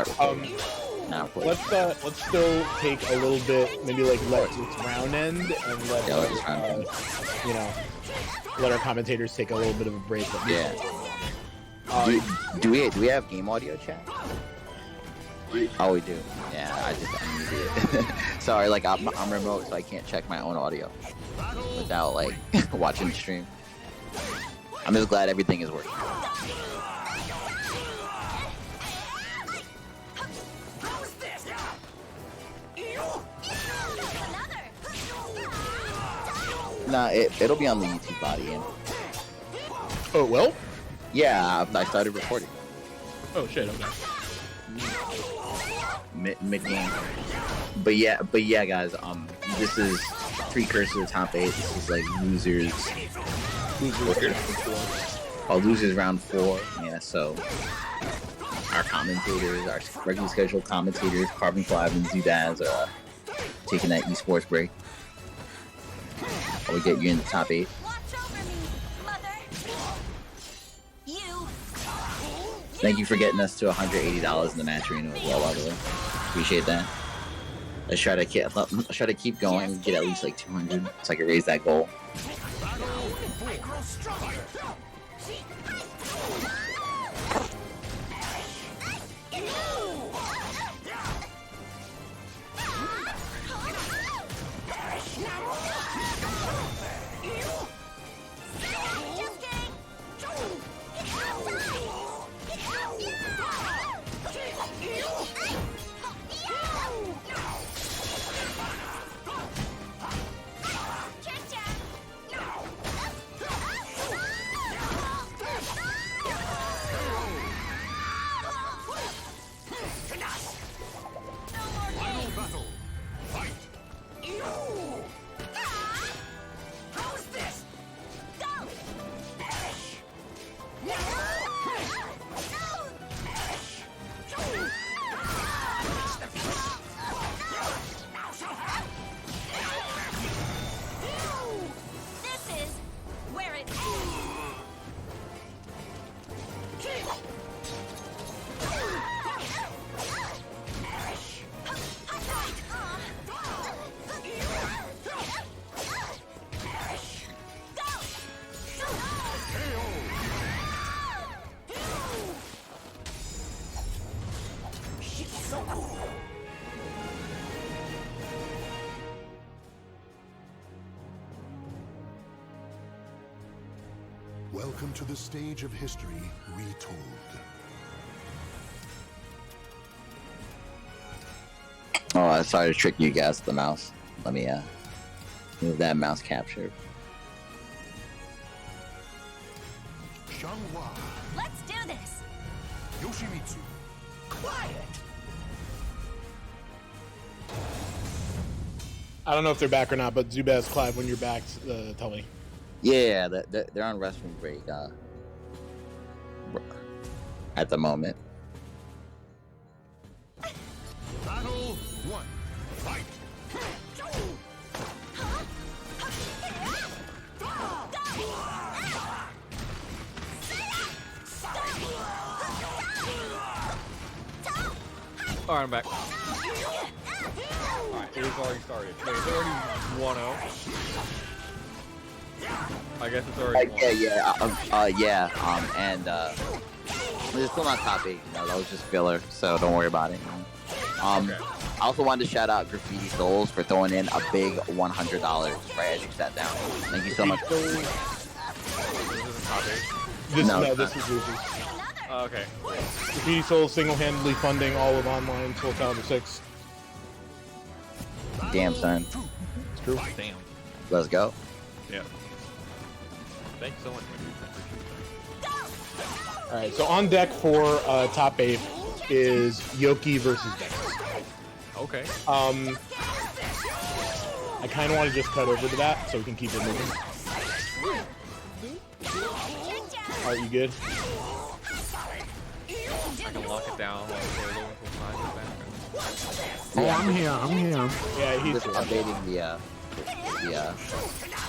start recording. Let's still take a little bit, maybe like let this round end, and let you know, let our commentators take a little bit of a break. Yeah. Do we have game audio chat? Oh, we do. Yeah, I need it. Sorry, like I'm remote, so I can't check my own audio without like watching the stream. I'm just glad everything is working. Nah, it'll be on the YouTube body. Oh, well? Yeah, I started recording. Oh, shit, okay. Mid-game. But yeah, guys, this is precursor to top 8. This is like losers round 4. Yeah, so our commentators, our regular scheduled commentators, Carbon Flav and Zudaz are taking that esports break. We get you in the top 8. Thank you for getting us to $180 in the match arena as well, by the way. Appreciate that. Let's try to keep going and get at least like 200 so I can raise that goal. Welcome to the stage of history retold. Oh, I started to trick you guys with the mouse. Let me move that mouse capture. Xianghua. Let's do this. Yoshimitsu. Quiet. I don't know if they're back or not, but Zubaz, Clive, when you're back, tell me. Yeah, they're on restroom break at the moment. Battle 1. Fight. Alright, I'm back. Alright, it is already started. Wait, it's already 1-0. I guess it's already and it's still not top 8. You know, that was just filler, so don't worry about it. Okay. I also wanted to shout out Graffiti Souls for throwing in a big $100 right as you sat down. Thank you so much. This isn't top 8? This is Losers. Okay. Graffiti Souls single-handedly funding all of online Soulcalibur 6. Damn, son. It's true. Damn. Let's go. Yeah. Thank you so much, my dude. Alright, so on deck for top 8 is Yoki versus Dexus. Okay. I kind of want to just cut over to that so we can keep it moving. Alright, you good? I can lock it down while we're low until time is back. Oh, I'm here. Yeah, he's just updating the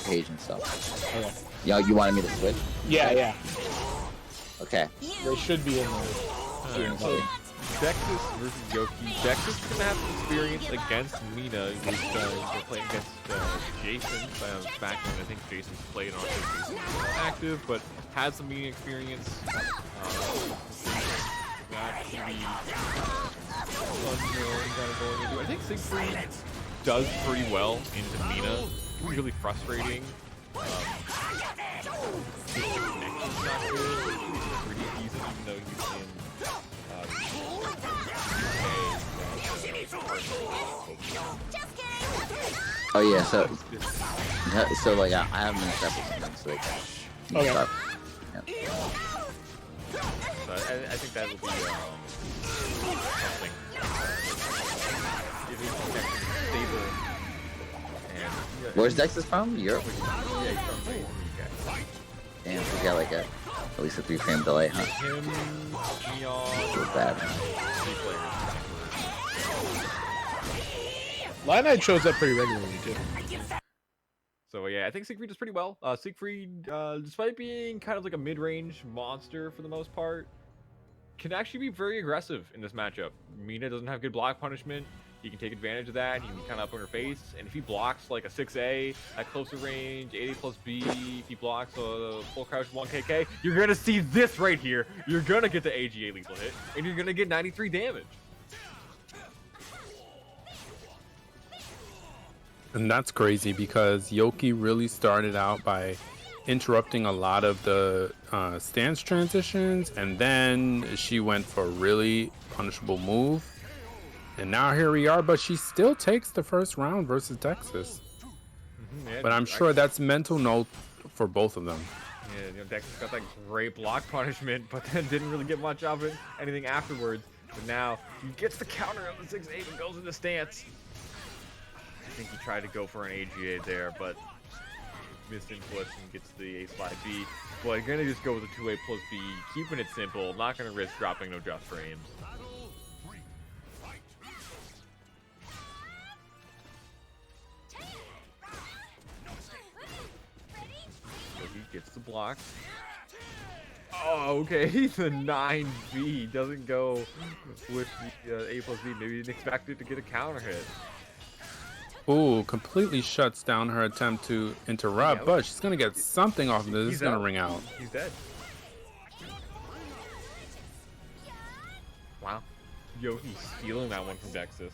page and stuff. Okay. Yo, you wanted me to switch? Yeah. Okay. They should be in there. So Dexus versus Yoki. Dexus is gonna have some experience against Mina, which they're playing against Jason. Back when I think Jason's played on Jason's active, but had some Mina experience. That should be unknown kind of going into. I think Siegfried does pretty well into Mina. It's really frustrating. The connection's not good. It's pretty easy, even though you can. Oh yeah, so like I have an example so like Okay. Yeah. So I think that will be something. It is stable. And, Where's Dexus from? Europe? Yeah, he's from the UK. Damn, we got like at least a 3-frame delay, huh? Him, Neon, Feels bad. 3 players. Lion Knight shows up pretty regularly too. So yeah, I think Siegfried does pretty well. Siegfried, despite being kind of like a mid-range monster for the most part, can actually be very aggressive in this matchup. Mina doesn't have good block punishment. He can take advantage of that. He can kind of up on her face. And if he blocks like a 6A at closer range, 8A plus B, if he blocks a full crouch 1KK, you're going to see this right here. You're going to get the AGA lethal hit, and you're going to get 93 damage. And that's crazy because Yoki really started out by interrupting a lot of the stance transitions, and then she went for a really punishable move. And now here we are, but she still takes the first round versus Dexus. Yeah, but I'm sure that's mental note for both of them. Yeah, you know, Dexus got that great block punishment, but then didn't really get much of it, anything afterwards. But now he gets the counter of the 6-8 and goes into stance. I think he tried to go for an AGA there, but missed inputs and gets the A slide B. But gonna just go with a 2A plus B, keeping it simple, not gonna risk dropping no just frames. So he gets the block. Oh, okay, the 9B doesn't go with the A plus B. Maybe he didn't expect it to get a counter hit. Ooh, completely shuts down her attempt to interrupt, but she's gonna get something off of this. This is gonna ring out. He's dead. Wow. Yoki stealing that one from Dexus.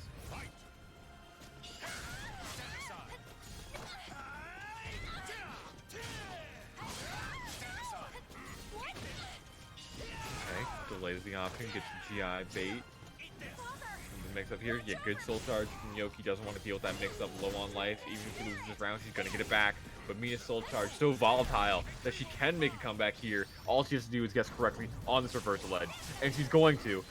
Okay, delays the option, gets the GI bait. Mix up here, yeah, good soul charge from Yoki. Doesn't want to deal with that mix up low on life. Even if he loses this round, she's gonna get it back. But Mina's soul charge so volatile that she can make a comeback here. All she has to do is guess correctly on this reversal ledge, and she's going to.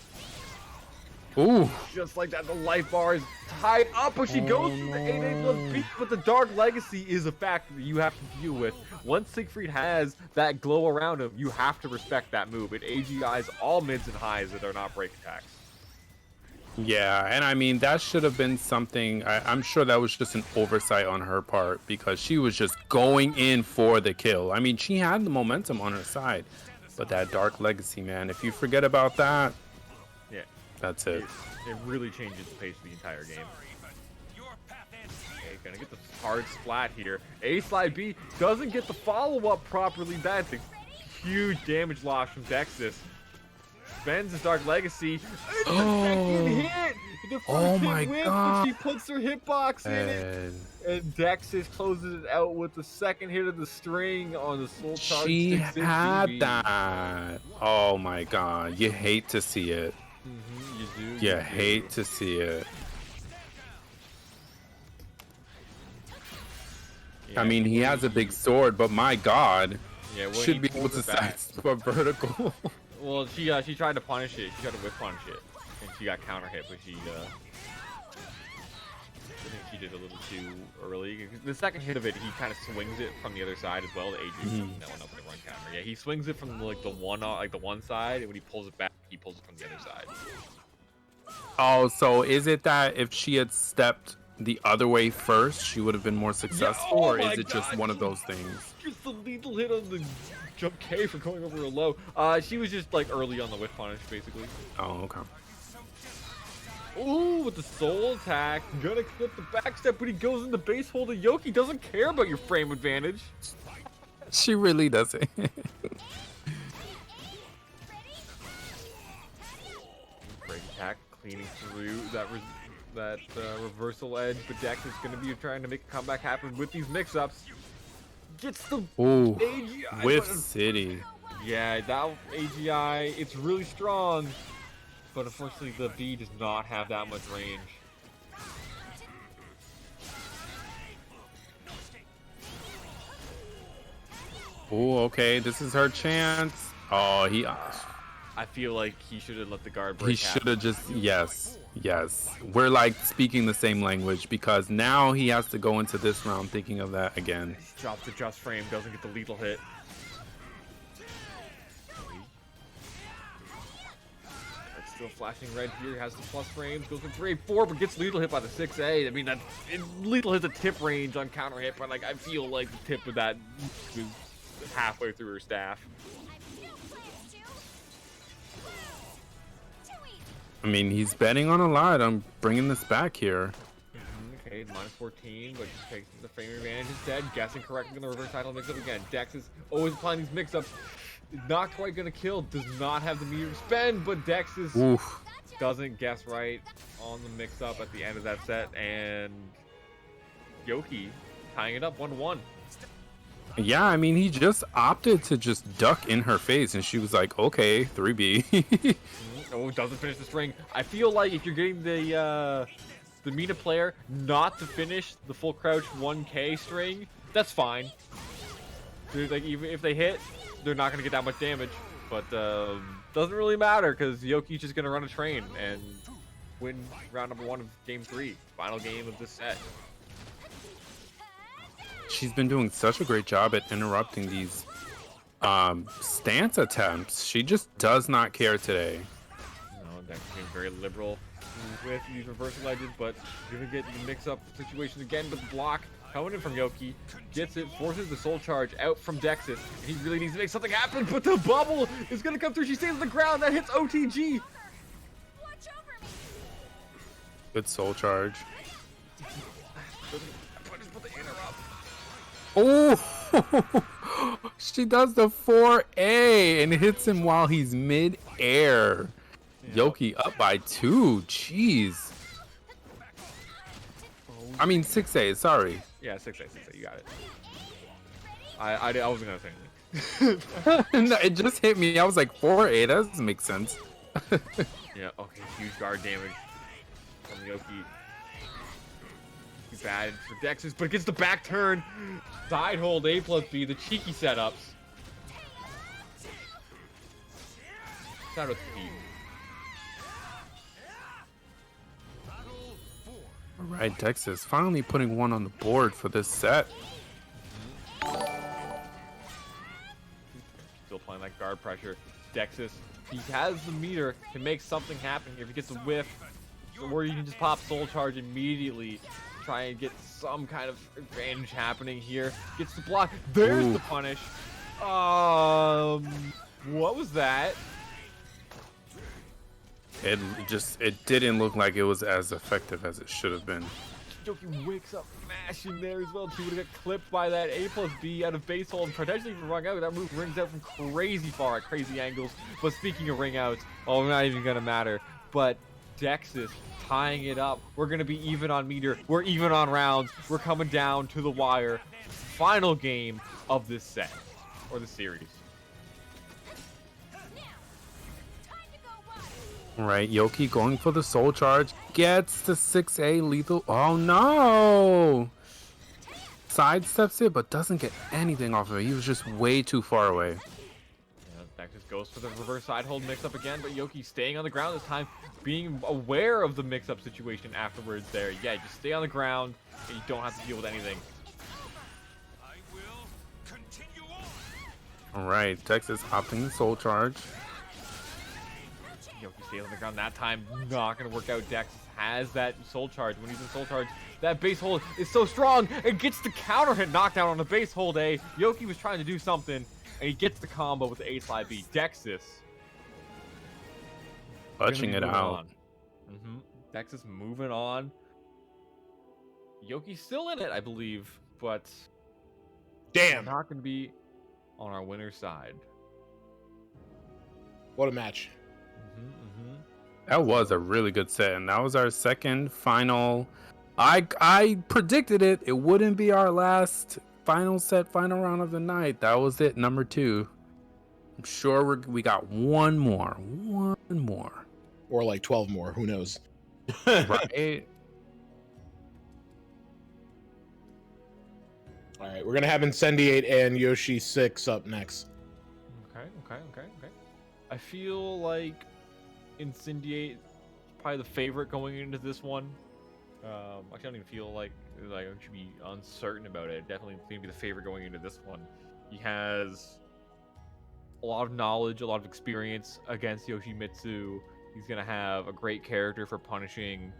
Ooh, just like that, the life bar is tied up, but she goes for the 8A plus B. But the Dark Legacy is a factor that you have to deal with. Once Siegfried has that glow around him, you have to respect that move. It AGIs all mids and highs that are not break attacks. yeah, and I mean, that should have been something, I'm sure that was just an oversight on her part because she was just going in for the kill. I mean, she had the momentum on her side, but that Dark Legacy, man, if you forget about that, yeah, that's it. It really changes the pace of the entire game. Okay, gonna get the hard splat here. A slide B doesn't get the follow-up properly. That's a huge damage loss from Dexus. Spends his Dark Legacy. It's the second hit! The first hit wins, but she puts her hitbox in it. And Dexus closes it out with the second hit of the string on the Soul Charge. She had that. Oh my god, you hate to see it. You do. You hate to see it. Yeah, I mean, he has a big sword, but my god, yeah, should be able to sidestep vertical. Well, she tried to punish it. She tried to whip punish it, and she got counter hit, but I think she did a little too early. The second hit of it, he kind of swings it from the other side as well. The AJ that one up with the run counter. Yeah, he swings it from like the one side, and when he pulls it back, he pulls it from the other side. Oh, so is it that if she had stepped the other way first, she would have been more successful, or is it just one of those things? Just the lethal hit on the jump K for going over a low. She was just like early on the whip punish, basically. Oh, okay. Ooh, with the soul attack, gonna clip the backstep, but he goes in the base hold of Yoki. Doesn't care about your frame advantage. She really doesn't. Great attack, cleaning through that reversal edge, but Dex is gonna be trying to make a comeback happen with these mix-ups. Gets the Ooh, AGI, with but- City. Yeah, that AGI, it's really strong, but unfortunately the V does not have that much range. Ooh, okay, this is her chance. Oh, I feel like he should have let the guard break. he should have just, yes. We're like speaking the same language because now he has to go into this round thinking of that again. Drops the just frame, doesn't get the lethal hit. It's still flashing red here, has the plus frames, goes for 3-4, but gets lethal hit by the 6A. I mean, lethal hit's a tip range on counter hit, but like I feel like the tip of that was halfway through her staff. I mean, he's betting on a lot. I'm bringing this back here. Okay, -14, but just takes the frame advantage instead. Guessing correctly on the reverse title mix-up again. Dex is always applying these mix-ups. Not quite gonna kill. Does not have the meter to spend, but Dex is doesn't guess right on the mix-up at the end of that set, and Yoki tying it up 1-1. Yeah, I mean, he just opted to just duck in her face, and she was like, okay, 3B. Oh, doesn't finish the string. I feel like if you're getting the Mina player not to finish the full crouch 1K string, that's fine. Dude, like even if they hit, they're not gonna get that much damage. But doesn't really matter because Yoki's just gonna run a train and win round number 1 of game 3, final game of this set. She's been doing such a great job at interrupting these stance attempts. She just does not care today. Dex being very liberal with these reversal edges, but gonna get the mix-up situation again. But the block coming in from Yoki gets it, forces the soul charge out from Dexus. And he really needs to make something happen, but the bubble is gonna come through. She stays on the ground. That hits OTG. Good soul charge. Oh, she does the 4A and hits him while he's mid-air. Yoki up by 2. Jeez. I mean 6A. Sorry. Yeah, 6A. You got it. I wasn't gonna say anything. No, it just hit me. I was like 4A. That doesn't make sense. Yeah. Okay. Huge guard damage from Yoki. Bad for Dexus, but it gets the back turn. Side hold A+B. The cheeky setups. Shout out to Pete. All right, Dexus finally putting one on the board for this set. Still playing that guard pressure. Dexus, he has the meter to make something happen if he gets a whiff, or you can just pop soul charge immediately, try and get some kind of advantage happening here. Gets the block. There's the punish. What was that? It didn't look like it was as effective as it should have been. Yoki wakes up mashing there as well. She would have got clipped by that A+B out of base hold and potentially even rung out. That move rings out from crazy far at crazy angles. But speaking of ring outs, oh, not even gonna matter. But Dexus tying it up. We're gonna be even on meter. We're even on rounds. We're coming down to the wire. Final game of this set or the series. Right, Yoki going for the soul charge, gets the 6A lethal. Oh no! Sidesteps it, but doesn't get anything off of it. He was just way too far away. Yeah, Dexus goes for the reverse side hold mix-up again, but Yoki staying on the ground this time, being aware of the mix-up situation afterwards there. Yeah, just stay on the ground, and you don't have to deal with anything. Alright, Dexus opting the soul charge. Yoki stays on the ground that time, not gonna work out. Dex has that soul charge. When he's in soul charge, that base hold is so strong, it gets the counter hit knockdown on the base hold A. Yoki was trying to do something, and he gets the combo with the A/B. Dexus Clutching it out. Dexus moving on. Yoki's still in it, I believe, but Damn. not going to be on our winner's side. What a match. That was a really good set, and that was our second final. I predicted it. It wouldn't be our last final set, final round of the night. That was it, number 2. I'm sure we got one more. Or like 12 more. Who knows? Right? All right, we're gonna have Incendiate and Yoshi 6 up next. Okay. I feel like Incendiate is probably the favorite going into this one. Actually, I don't even feel like I should be uncertain about it. Definitely going to be the favorite going into this one. He has a lot of knowledge, a lot of experience against Yoshimitsu. He's going to have a great character for punishing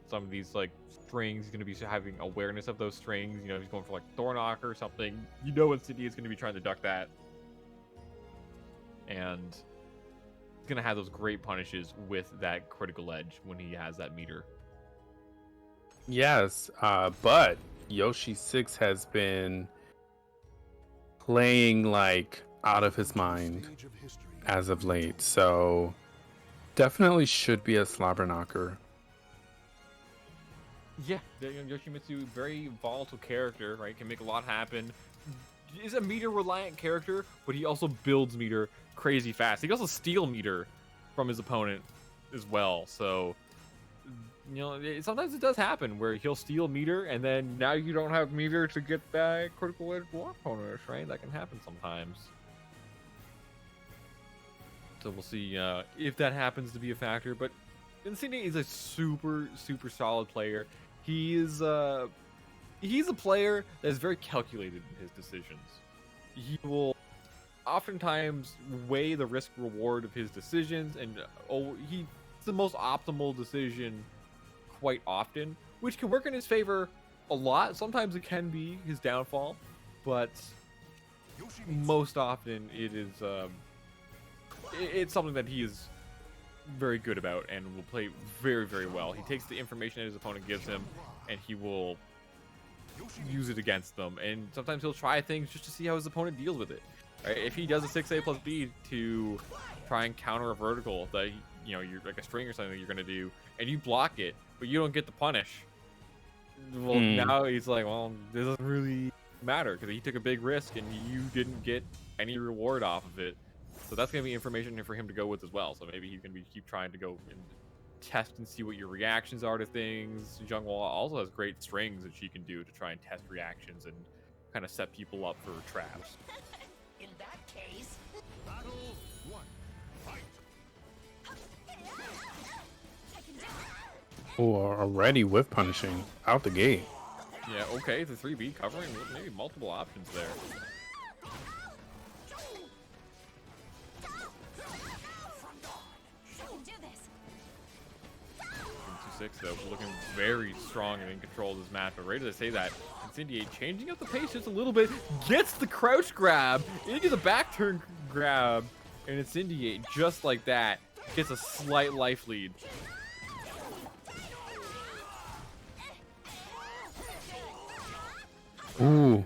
some of these like strings. He's going to be having awareness of those strings. You know, if he's going for like Thornock or something, you know Incendiate is going to be trying to duck that. And he's going to have those great punishes with that critical edge when he has that meter. Yes, but Yoshi 6 has been playing like out of his mind as of late, so definitely should be a slobber knocker. Yeah, Yoshimitsu, very volatile character, right? Can make a lot happen. Is a meter reliant character, but he also builds meter crazy fast. He can also steal meter from his opponent as well. So, you know, sometimes it does happen where he'll steal meter, and then now you don't have meter to get that critical edge block punish, right? That can happen sometimes. So we'll see if that happens to be a factor. But Incendiate is a super solid player. He's a player that is very calculated in his decisions. He will oftentimes weigh the risk reward of his decisions, and he's the most optimal decision quite often, which can work in his favor a lot. Sometimes it can be his downfall, but most often it is it's something that he is very good about and will play very well. He takes the information that his opponent gives him and he will use it against them, and sometimes he'll try things just to see how his opponent deals with it. Right? If he does a 6A plus B to try and counter a vertical that, you know, you're like a string or something that you're going to do, and you block it but you don't get the punish, well, now he's like, well, this doesn't really matter because he took a big risk and you didn't get any reward off of it. So that's going to be information for him to go with as well. So maybe he's going to keep trying to go and test and see what your reactions are to things. Zhonghua also has great strings that she can do to try and test reactions and kind of set people up for traps. In that case, Battle 1. Fight. Oh, already with punishing out the gate. Yeah, okay, the 3B covering maybe multiple options there. 2-6 though, looking very strong and in control of this match. But right as I say that, Incendiate changing up the pace just a little bit, gets the crouch grab into the back turn grab, and Incendiate just like that gets a slight life lead. Ooh.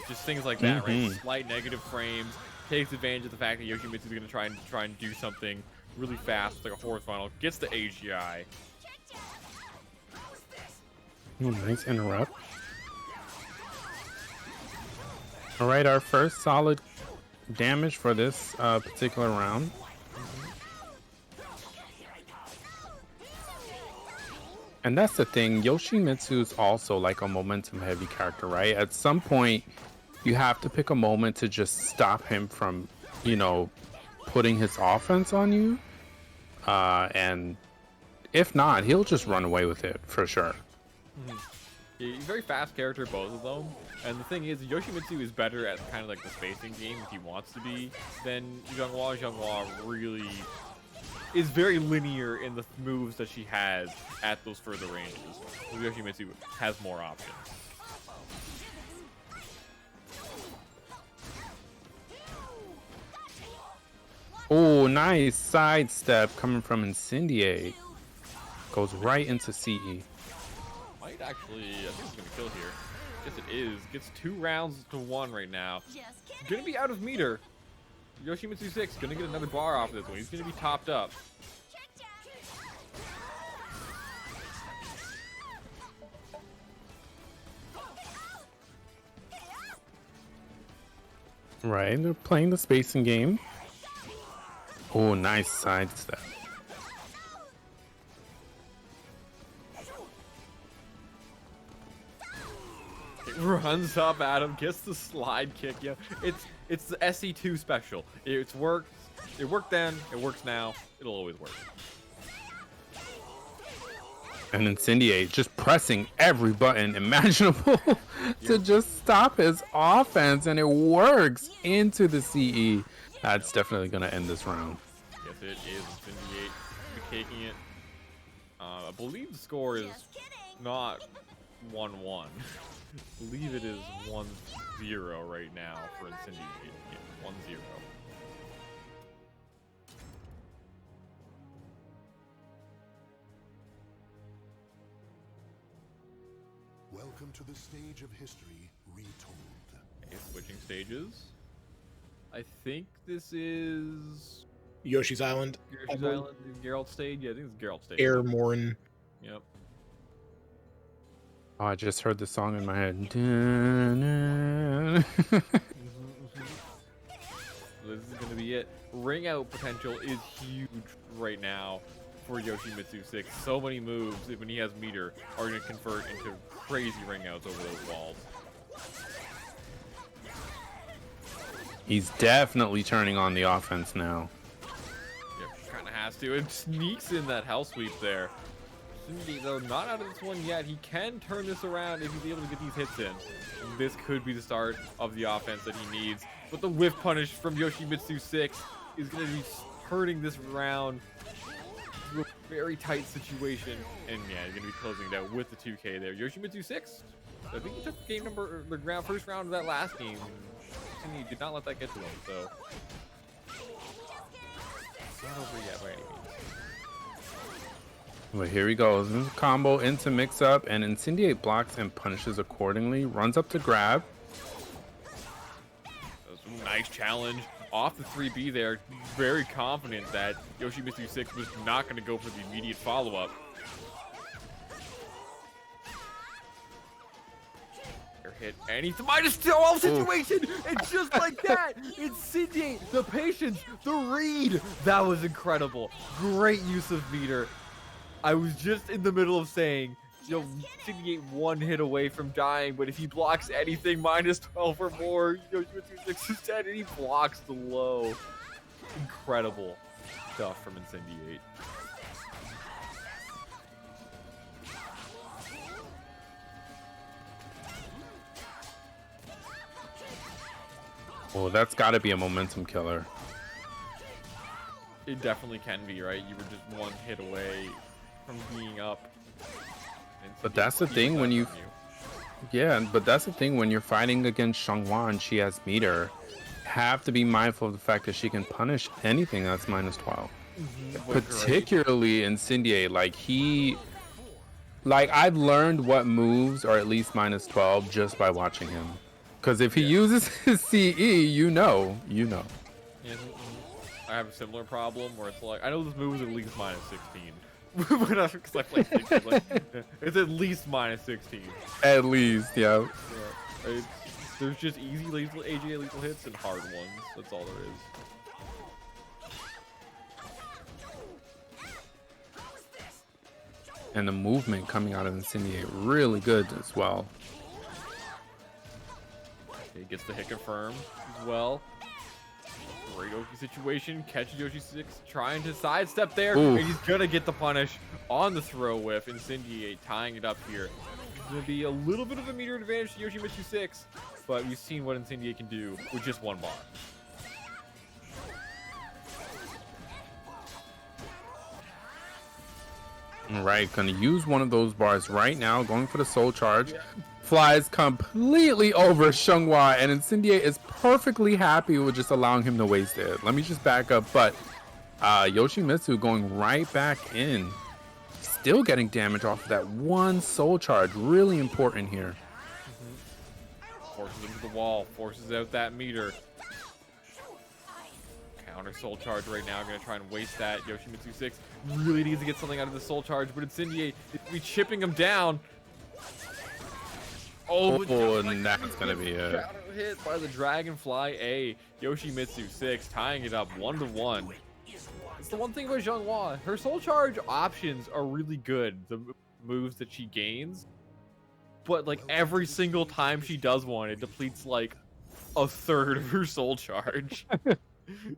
Just things like that, right? Slight negative frames, takes advantage of the fact that Yoshimitsu is going to try and do something really fast, like a fourth final, gets the AGI. Ooh, nice interrupt. All right, our first solid damage for this particular round. And that's the thing, Yoshimitsu is also like a momentum heavy character, right? At some point, you have to pick a moment to just stop him from, you know, putting his offense on you. And if not, he'll just run away with it for sure. Yeah, he's a very fast character, both of them. And the thing is, Yoshimitsu is better at kind of like the spacing game if he wants to be than Zhonghua. Zhonghua really is very linear in the moves that she has at those further ranges. Yoshimitsu has more options. Oh, Oh, nice sidestep coming from Incendiate. Goes right into CE. Might actually, I think it's gonna kill here. Yes, it is. Gets 2 rounds to 1 right now. Gonna be out of meter. Yoshimitsu 6 gonna get another bar off this one. He's gonna be topped up. Right, they're playing the spacing game. Oh, nice sidestep. Runs up at him, gets the slide kick. Yeah, it's the SE2 special. It's worked. It worked then. It works now. It'll always work. And Incendiate just pressing every button imaginable to just stop his offense, and it works into the CE. That's definitely gonna end this round. Yes, it is. Incendiate taking it. I believe the score is not 1-1. I believe it is 1-0 right now for Incendiate. Yeah, 1-0. Welcome to the stage of history retold. Okay, switching stages. I think this is Yoshi's Island. Yoshi's Island, Geralt stage. Yeah, I think it's Geralt stage. Airborne. Yep. Oh, I just heard the song in my head. This is going to be it. Ring out potential is huge right now for Yoshimitsu 6. So many moves, when he has meter, are going to convert into crazy ring outs over those walls. He's definitely turning on the offense now. Yep, kind of has to. And sneaks in that hell sweep there. Cindy, though, not out of this one yet. He can turn this around if he's able to get these hits in. And this could be the start of the offense that he needs. But the whiff punish from Yoshimitsu 6 is going to be hurting this round to a very tight situation. And yeah, he's going to be closing it out with the 2K there. Yoshimitsu 6, I think he took the first round of that last game. And he did not let that get to him, so it's not over yet by any means. Well, here he goes. Combo into mix up, and Incendiate blocks and punishes accordingly. Runs up to grab. That was a nice challenge off the 3B there. Very confident that Yoshimitsu 6 was not going to go for the immediate follow-up. Hit, and he's the -12 situation. It's just like that. Incendiate, the patience, the read. That was incredible. Great use of meter. I was just in the middle of saying, yo, Incendiate 1 hit away from dying, but if he blocks anything -12 or more, Yoshimitsu 6 is dead, and he blocks the low. Incredible stuff from Incendiate. Well, that's got to be a momentum killer. It definitely can be, right? You were just 1 hit away from being up. But that's the thing when you... Yeah, but that's the thing when you're fighting against Xianghua and she has meter. Have to be mindful of the fact that she can punish anything that's -12. Particularly Incendiate. I've learned what moves are at least -12 just by watching him. Because if he uses his CE, you know. Yeah, I have a similar problem where it's like, I know this move is at least -16. Because I play 16, it's at least -16. At least, yeah. There's just easy AJ lethal hits and hard ones. That's all there is. And the movement coming out of Incendiate really good as well. He gets the hit confirmed as well. Great Yoki situation. Catches Yoshi 6 trying to sidestep there. Ooh. And he's going to get the punish on the throw whiff. Incendiate tying it up here. It's going to be a little bit of a meter advantage to Yoshimitsu 6. But we've seen what Incendiate can do with just 1 bar. Right, gonna use one of those bars right now. Going for the soul charge. Flies completely over Xianghua, and Incendiate is perfectly happy with just allowing him to waste it. Let me just back up, but Yoshimitsu going right back in. still getting damage off of that one soul charge. Really important here. Forces him to the wall, forces out that meter. Counter soul charge right now. Gonna try and waste that. Yoshimitsu 6 really needs to get something out of the soul charge, but Incendiate is be chipping him down. Oh, and that's gonna be a counter hit by the Dragonfly A. Yoshimitsu 6 tying it up 1-1. It's the one thing about Zhonghua. Her soul charge options are really good. The moves that she gains, but like every single time she does one, it depletes like a third of her soul charge.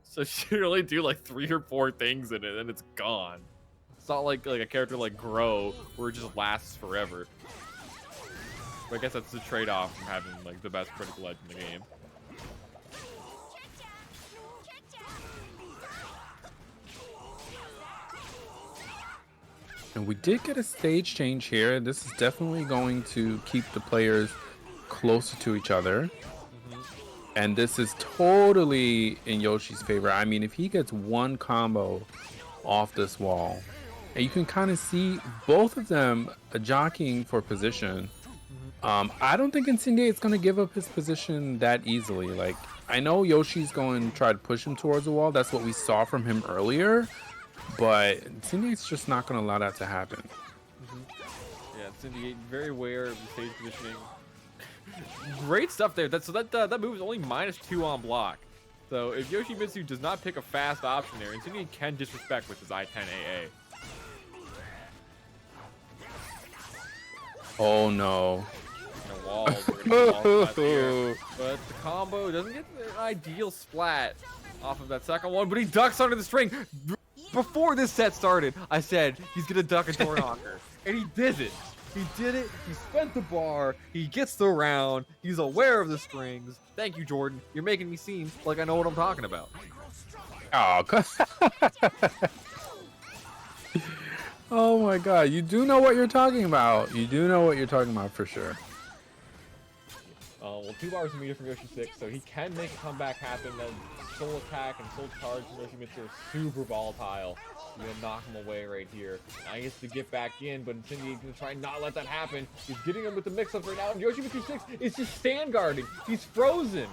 So she can only do like 3 or 4 things in it, and it's gone. It's not like a character like Grow, where it just lasts forever. But I guess that's the trade-off from having like the best critical edge in the game. And we did get a stage change here. This is definitely going to keep the players closer to each other. And this is totally in Yoshi's favor. I mean, if he gets one combo off this wall, and you can kind of see both of them jockeying for position. I don't think Incendiate is going to give up his position that easily. Like, I know Yoshi's going to try to push him towards the wall. That's what we saw from him earlier. But Incendiate's just not going to allow that to happen. Yeah, Incendiate very aware of the stage positioning. Great stuff there. That move is only -2 on block. So if Yoshimitsu does not pick a fast option there, Incendiate can disrespect with his I-10 AA. Oh no. And a wall, but the combo doesn't get the ideal splat off of that second one, but he ducks under the string. Before this set started, I said he's gonna duck a door knocker, and he did it. He did it. He spent the bar. He gets the round. He's aware of the strings. Thank you, Jordan. You're making me seem like I know what I'm talking about. Oh, oh my god, you do know what you're talking about. You do know what you're talking about for sure. Well, 2 bars of meter from Yoshi 6, so he can make a comeback happen. Then soul attack and soul charge from Yoshimitsu are super volatile. You're gonna knock him away right here. Now he gets to get back in, but Incendiate's gonna try and not let that happen. He's getting him with the mix-ups right now, and Yoshimitsu 6 is just stand guarding. He's frozen.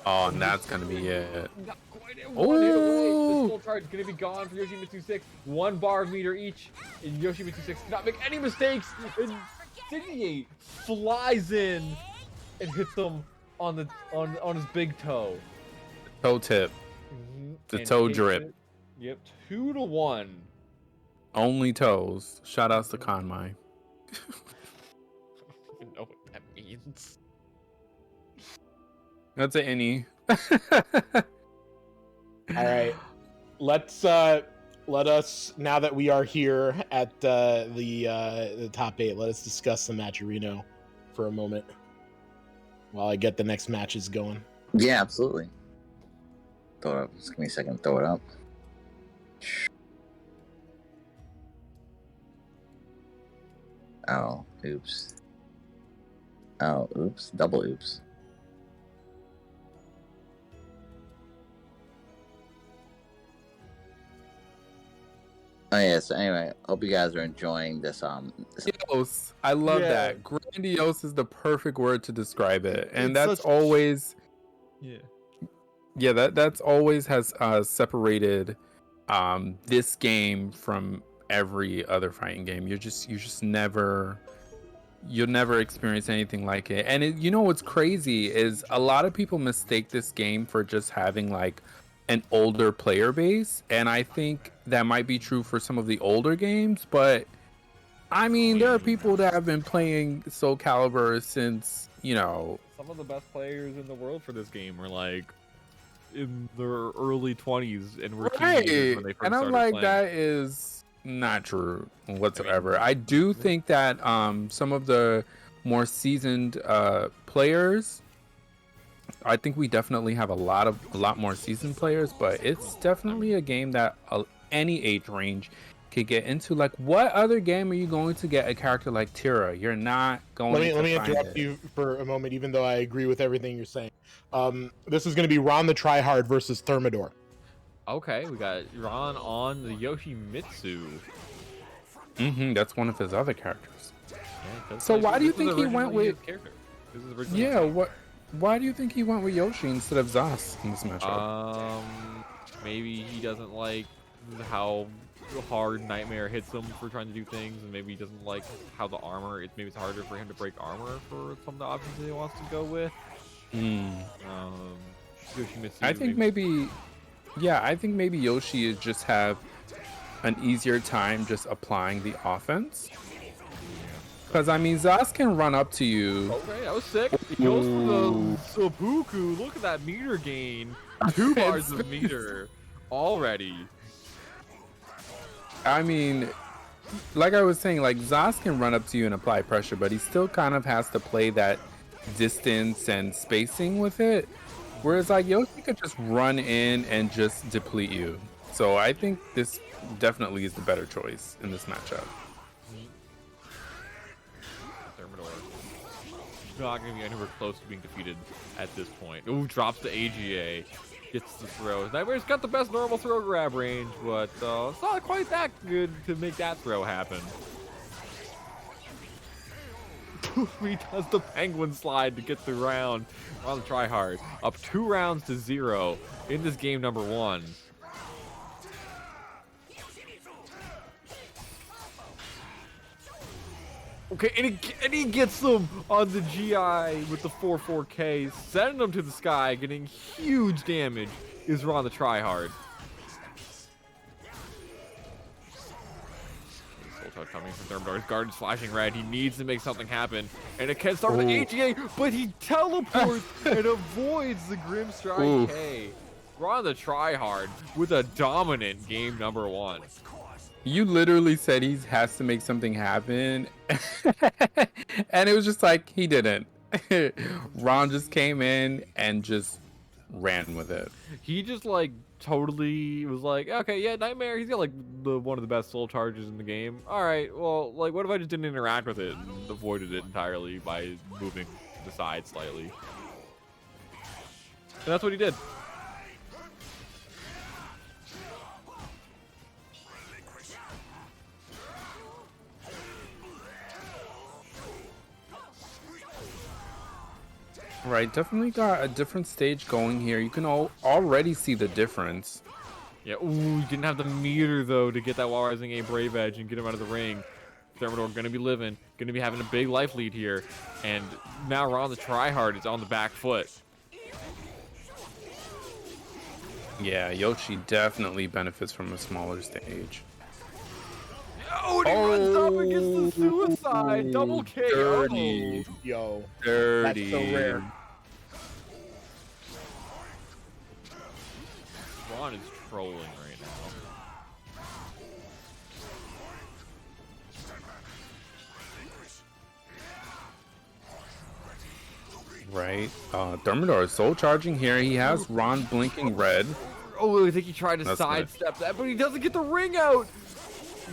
Oh, and that's gonna be it. Not quite at 1 hit away. The soul charge is gonna be gone for Yoshimitsu 6. 1 bar of meter each, and Yoshimitsu 6 cannot make any mistakes. And Incendiate flies in and hits him on his big toe. Toe tip. The And toe takes drip. it. Yep, 2-1. Only toes. Shout outs to Conmai. I don't even know what that means. That's an innie. All right, let us, now that we are here at the top 8, let us discuss the match Reno for a moment while I get the next matches going. Yeah, absolutely. Throw it up. Just give me a second. Throw it up. Oh, oops. Oh, oops. Double oops. Oh yeah, so anyway, hope you guys are enjoying this Grandiose. I love Yeah. that. Grandiose is the perfect word to describe it. And It's that's such- always Yeah. that's always has separated this game from every other fighting game. You'll never experience anything like it. And you know what's crazy is a lot of people mistake this game for just having like an older player base, and I think that might be true for some of the older games, but I mean, there are people that have been playing Soulcalibur since, you know, Some of the best players in the world for this game were like in their early 20s and were teenagers when they first and I'm started like, playing. that is not true whatsoever. I do think that some of the more seasoned players, I think we definitely have a lot more seasoned players, but it's definitely a game that any age range could get into. Like, what other game are you going to get a character like Tira? You're not going to Let me find interrupt it. you for a moment, even though I agree with everything you're saying. This is going to be Ron the Tryhard versus Thermador. Okay, we got Ron on the Yoshimitsu. That's one of his other characters. Yeah, So why do you this is think he went originally with? his character. This is originally Yeah, his what? Why do you think he went with Yoshi instead of Zas in this matchup? Maybe he doesn't like how hard Nightmare hits him for trying to do things, and maybe he doesn't like how the armor. Maybe it's harder for him to break armor for some of the options that he wants to go with. Yoshimitsu, I think maybe, yeah, I think maybe Yoshi is just have an easier time just applying the offense. Because I mean, Zas can run up to you. Okay, that was sick. He goes for the seppuku. Look at that meter gain. 2 bars of meter already. I mean, like I was saying, like Zas can run up to you and apply pressure, but he still kind of has to play that distance and spacing with it. Whereas like Yoshi could just run in and just deplete you. So I think this definitely is the better choice in this matchup. Thermador not going to be anywhere close to being defeated at this point. Ooh, drops the AGA. Gets the throw. Nightmare's got the best normal throw grab range, but it's not quite that good to make that throw happen. He does the penguin slide to get the round on the try hard. Up 2 rounds to 0 in this game number 1. Okay, and he gets them on the GI with the 4-4K, sending them to the sky, getting huge damage. Is Ron the tryhard. Soul coming from Thermador. His guard is flashing red. He needs to make something happen. And it can start with AGA, but he teleports and avoids the Grim Strike K. Ron the tryhard with a dominant game number 1. You literally said he has to make something happen, and it was just like he didn't. Ron just came in and just ran with it. He just like totally was like, okay, yeah, Nightmare, he's got like one of the best soul charges in the game. All right, well, like, what if I just didn't interact with it and avoided it entirely by moving to the side slightly? And that's what he did. Right, definitely got a different stage going here. You can already see the difference. Yeah, ooh, he didn't have the meter, though, to get that Wall Rising A Brave Edge and get him out of the ring. Thermador gonna be living, gonna be having a big life lead here. And now Ron the tryhard is on the back foot. Yeah, Yoshi definitely benefits from a smaller stage. Oh, and he runs up and gets the suicide. Double KO. Dirty. Yo. Dirty. That's so rare. Ron is trolling right now. Right. Thermador is soul charging here. He has Ron blinking red. Oh, I think he tried to sidestep that, but he doesn't get the ring out.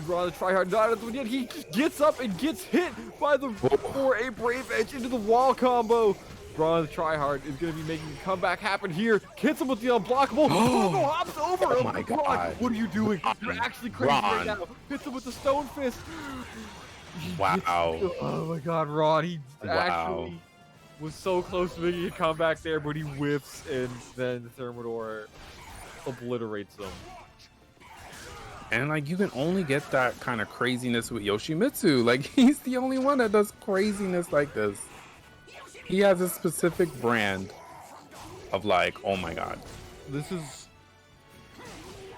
Ron the tryhard not at the yet. He gets up and gets hit by the 4A Brave Edge into the wall combo. Ron the tryhard is going to be making a comeback happen here. Hits him with the unblockable. Oh, hops over him. My God. Ron, what are you doing? You're actually crazy right now. Hits him with the stone fist. Wow. Oh my God, Ron. He actually was so close to making a comeback there, but he whiffs, and then Thermador obliterates him. And like you can only get that kind of craziness with Yoshimitsu. Like he's the only one that does craziness like this. He has a specific brand of like, oh my God. This is...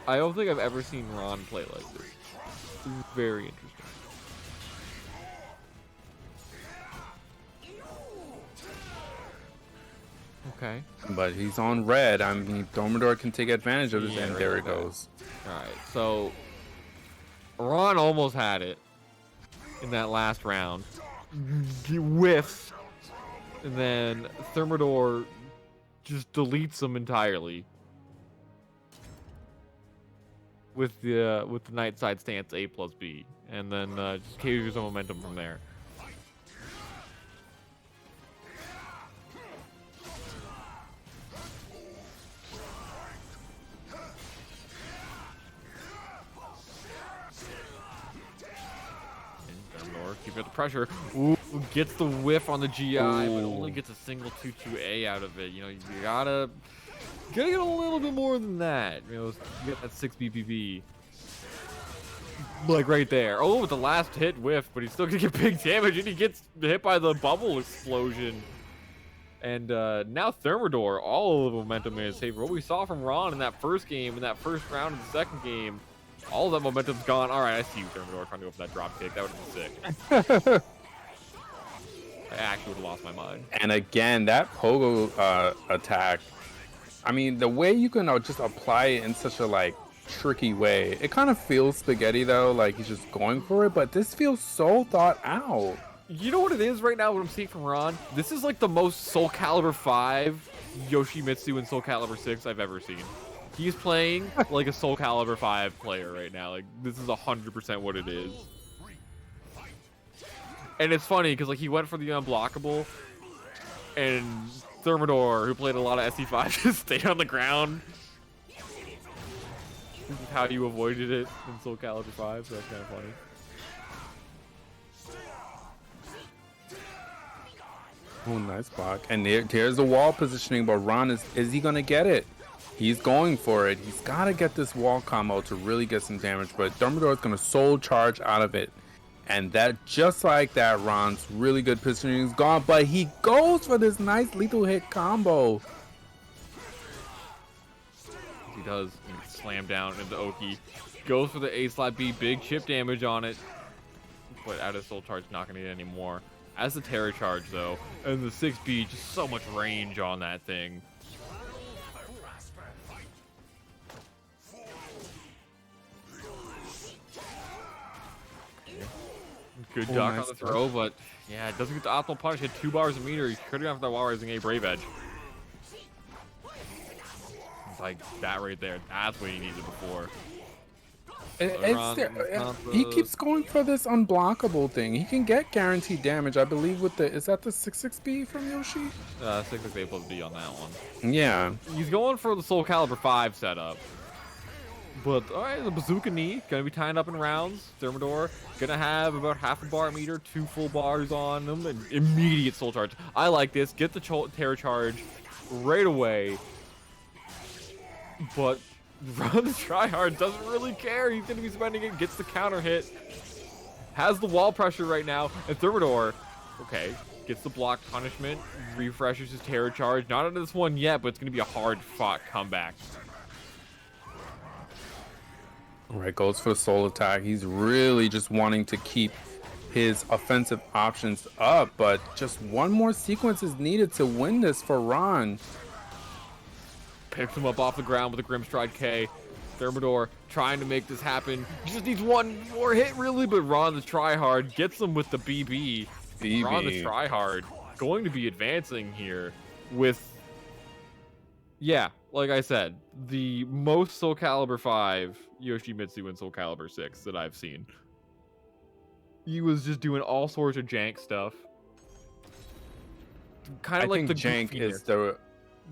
I don't think I've ever seen Ron play like this. This is very interesting. Okay. But he's on red. I mean, Thermador can take advantage of this, Yeah, and right, there it okay. goes. Alright, so... Ron almost had it in that last round. He whiffs. And then Thermador just deletes him entirely. With the night side stance A+B. And then just carries the momentum from there. Thermador keeping up the pressure. Ooh, gets the whiff on the GI, but only gets a single 2-2A out of it. You know, you gotta get a little bit more than that. You know, you get that 6 BPB. Like right there. Oh, with the last hit whiff, but he's still gonna get big damage, and he gets hit by the bubble explosion. And now Thermador, all of the momentum in his favor. What we saw from Ron in that first game, in that first round of the second game, all of that momentum's gone. All right, I see you, Thermador, trying to go for that drop kick. That would have been sick. I actually would have lost my mind. And again, that pogo attack, I mean, the way you can just apply it in such a like tricky way, it kind of feels spaghetti though, like he's just going for it, but this feels so thought out. You know what it is right now, what I'm seeing from Ron? This is like the most Soulcalibur 5 Yoshimitsu and Soulcalibur 6 I've ever seen. He's playing like a Soulcalibur 5 player right now. Like, this is 100% what it is. And it's funny, because like he went for the unblockable, and Thermador, who played a lot of SE5, just stayed on the ground. This is how you avoided it in Soulcalibur 5, so that's kind of funny. Oh, nice block. And there's the wall positioning, but Ron is he gonna get it? He's going for it. He's gotta get this wall combo to really get some damage, but Thermador is gonna soul charge out of it. And that, just like that, Ron's really good positioning is gone, but he goes for this nice lethal hit combo. He does slam down into Yoki. Goes for the A/B, big chip damage on it. But out of soul charge, not gonna get any more. As the terror charge though, and the 6B, just so much range on that thing. Good duck on the throw, but yeah, it doesn't get the optimal punish. Hit 2 bars a meter. He's critting off that while rising a Brave Edge. It's like that right there. That's what he needed before. He keeps going for this unblockable thing. He can get guaranteed damage, I believe, with the, is that the 6-6B from Yoshi? 6-6A plus B on that one. Yeah. He's going for the Soulcalibur 5 setup. But, alright, the bazooka knee, gonna be tying up in rounds. Thermador, gonna have about half a bar meter, 2 full bars on him, and immediate soul charge. I like this. Get the terror charge right away. But Ron the tryhard doesn't really care. He's gonna be spending it, gets the counter hit. Has the wall pressure right now, and Thermador, okay, gets the block punishment, refreshes his terror charge. Not into this one yet, but it's gonna be a hard-fought comeback. Alright, goes for the soul attack. He's really just wanting to keep his offensive options up, but just one more sequence is needed to win this for Ron. Picks him up off the ground with a Grimstride K. Thermador trying to make this happen. He just needs one more hit, really, but Ron the tryhard gets him with the BB. Ron the tryhard going to be advancing here with, yeah, like I said, the most Soulcalibur 5 Yoshimitsu and Soulcalibur 6 that I've seen. He was just doing all sorts of jank stuff. Kind of like the jank goofiness. is the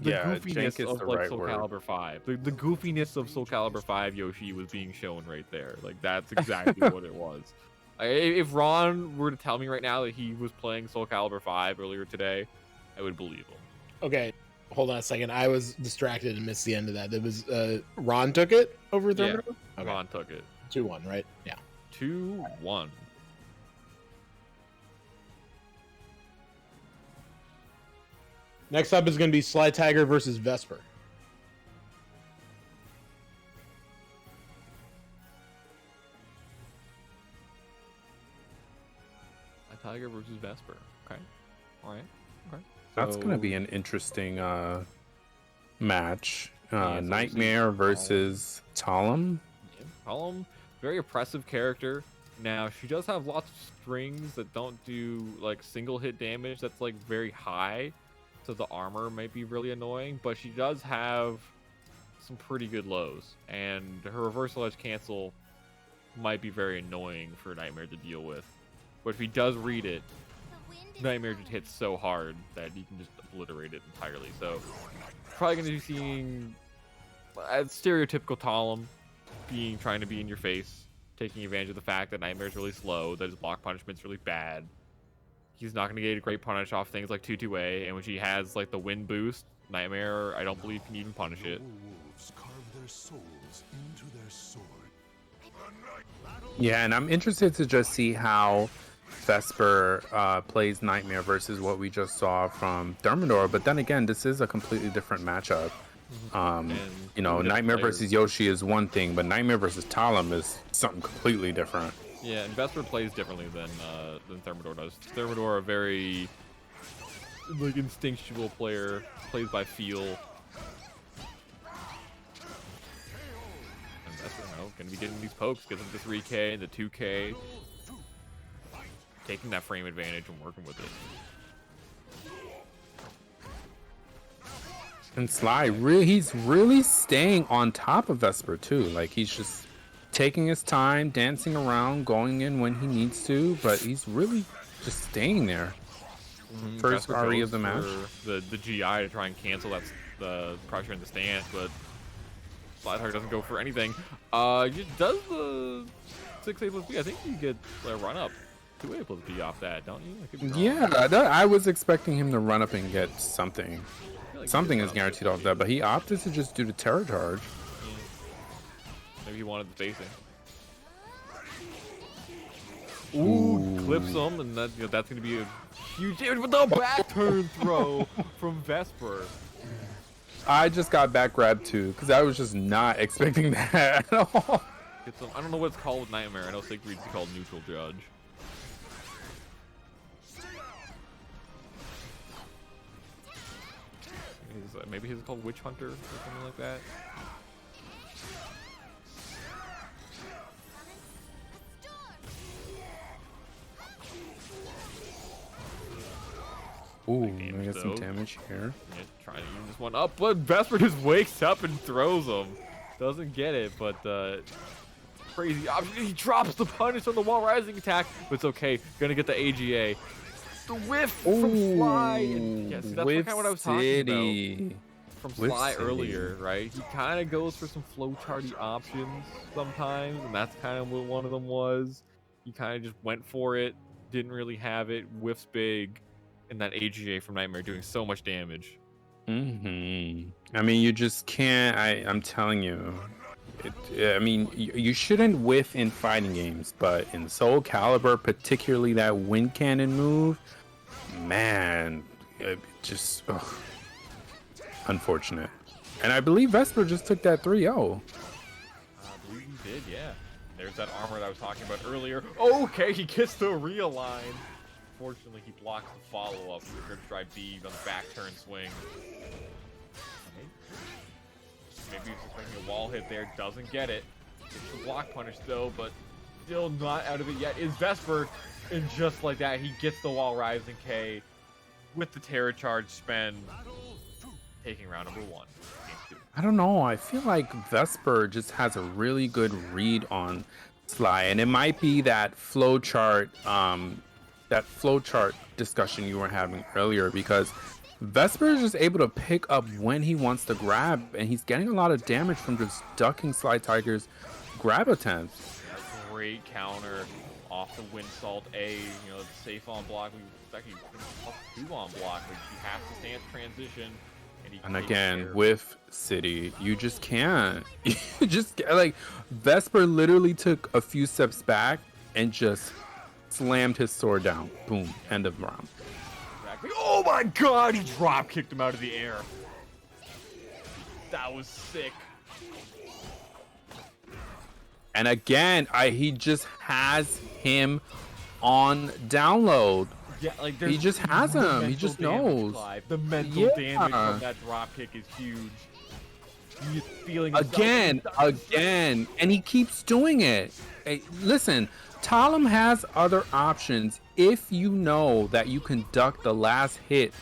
Goofiness of like right Soulcalibur word. 5. The goofiness of Soulcalibur 5 Yoshi was being shown right there. Like, that's exactly what it was. If Ron were to tell me right now that he was playing Soulcalibur 5 earlier today, I would believe him. Okay, hold on a second. I was distracted and missed the end of that. It was Ron took it over Thermador? Yeah, Okay. Ron took it. 2-1, right? Yeah. 2-1. Next up is going to be Sly Tiger versus Vesper. Tiger versus Vesper. Okay. All right. Okay. That's So- going to be an interesting match. Yeah, so Nightmare versus Talum. Yeah, Column, very oppressive character. Now, she does have lots of strings that don't do, like, single hit damage that's, like, very high. So the armor might be really annoying. But she does have some pretty good lows. And her reversal edge cancel might be very annoying for Nightmare to deal with. But if he does read it, Nightmare just hits so hard that he can just obliterate it entirely. So, probably going to be seeing a stereotypical Talum trying to be in your face, taking advantage of the fact that Nightmare's really slow, that his block punishment's really bad. He's not going to get a great punish off things like 2-2A, and when she has like the wind boost, Nightmare, I don't believe can even punish it. Wolves carve their souls into their sword. Yeah, and I'm interested to just see how Vesper plays Nightmare versus what we just saw from Thermador. But then again, this is a completely different matchup. You know, Nightmare versus Yoshi is one thing, but Nightmare versus Talum is something completely different. Yeah, and Vesper plays differently than Thermador does. Thermador, a very like instinctual player, plays by feel. And Vesper, gonna be getting these pokes, getting the 3K, the 2K, taking that frame advantage and working with it. And Sly, he's really staying on top of Vesper too. Like, he's just taking his time, dancing around, going in when he needs to, but he's really just staying there. First Vesper RE goes of the match. for the GI to try and cancel the pressure in the stance, but Slideheart doesn't go for anything. Does the 6A plus B? I think you get a run up 2A plus B off that, don't you? I could be wrong. Yeah, I was expecting him to run up and get something. I feel like Something he is did guaranteed off that, but he opted to just do the terror charge. Maybe he wanted the spacing. Ooh, clips him, and that's going to be a huge damage with the back turn throw from Vesper. I just got back grabbed too, because I was just not expecting that at all. I don't know what it's called with Nightmare. I know Siegfried's called Neutral Judge. Maybe he's called Witch Hunter or something like that. Ooh, I get some damage here. Yeah, trying to use this one up, but Vesper just wakes up and throws him. Doesn't get it, but crazy option. He drops the punish on the wall rising attack, but it's okay. Gonna get the AGA. The whiff from Sly. And yes, that's kind of what I was talking about from Sly earlier, right? He kind of goes for some flowcharty options sometimes, and that's kind of what one of them was. He kind of just went for it, didn't really have it, whiffs big, and that AGA from Nightmare doing so much damage. I mean, you just can't. I'm telling you. I mean, you shouldn't whiff in fighting games, but in Soulcalibur, particularly that wind cannon move, man, just unfortunate. And I believe Vesper just took that 3-0. I believe he did, yeah. There's that armor that I was talking about earlier. Okay, he gets the realign. Fortunately, he blocks the follow-up with the Grip Strike B on the back turn swing. Okay. Maybe he's expecting a wall hit there, doesn't get it. It's the block punish though, but still not out of it yet is Vesper. And just like that, he gets the wall rising K with the Terror Charge spend, taking round number 1. I don't know. I feel like Vesper just has a really good read on Sly, and it might be that flowchart discussion you were having earlier, because Vesper is just able to pick up when he wants to grab, and he's getting a lot of damage from just ducking Sly Tiger's grab attempts. Great counter off the Wind Salt A, it's safe on block. It's actually plus 2 on block, but he has to stance transition. And again, with City, you just can't. You just like Vesper literally took a few steps back and just slammed his sword down. Boom, end of round. Exactly. Oh my god, he drop kicked him out of the air. That was sick. And again, he just has him on download. Yeah, like he just has him. He just knows. The mental damage from that drop kick is huge. He's feeling again, and he keeps doing it. Hey, listen, Talum has other options if you know that you can duck the last hit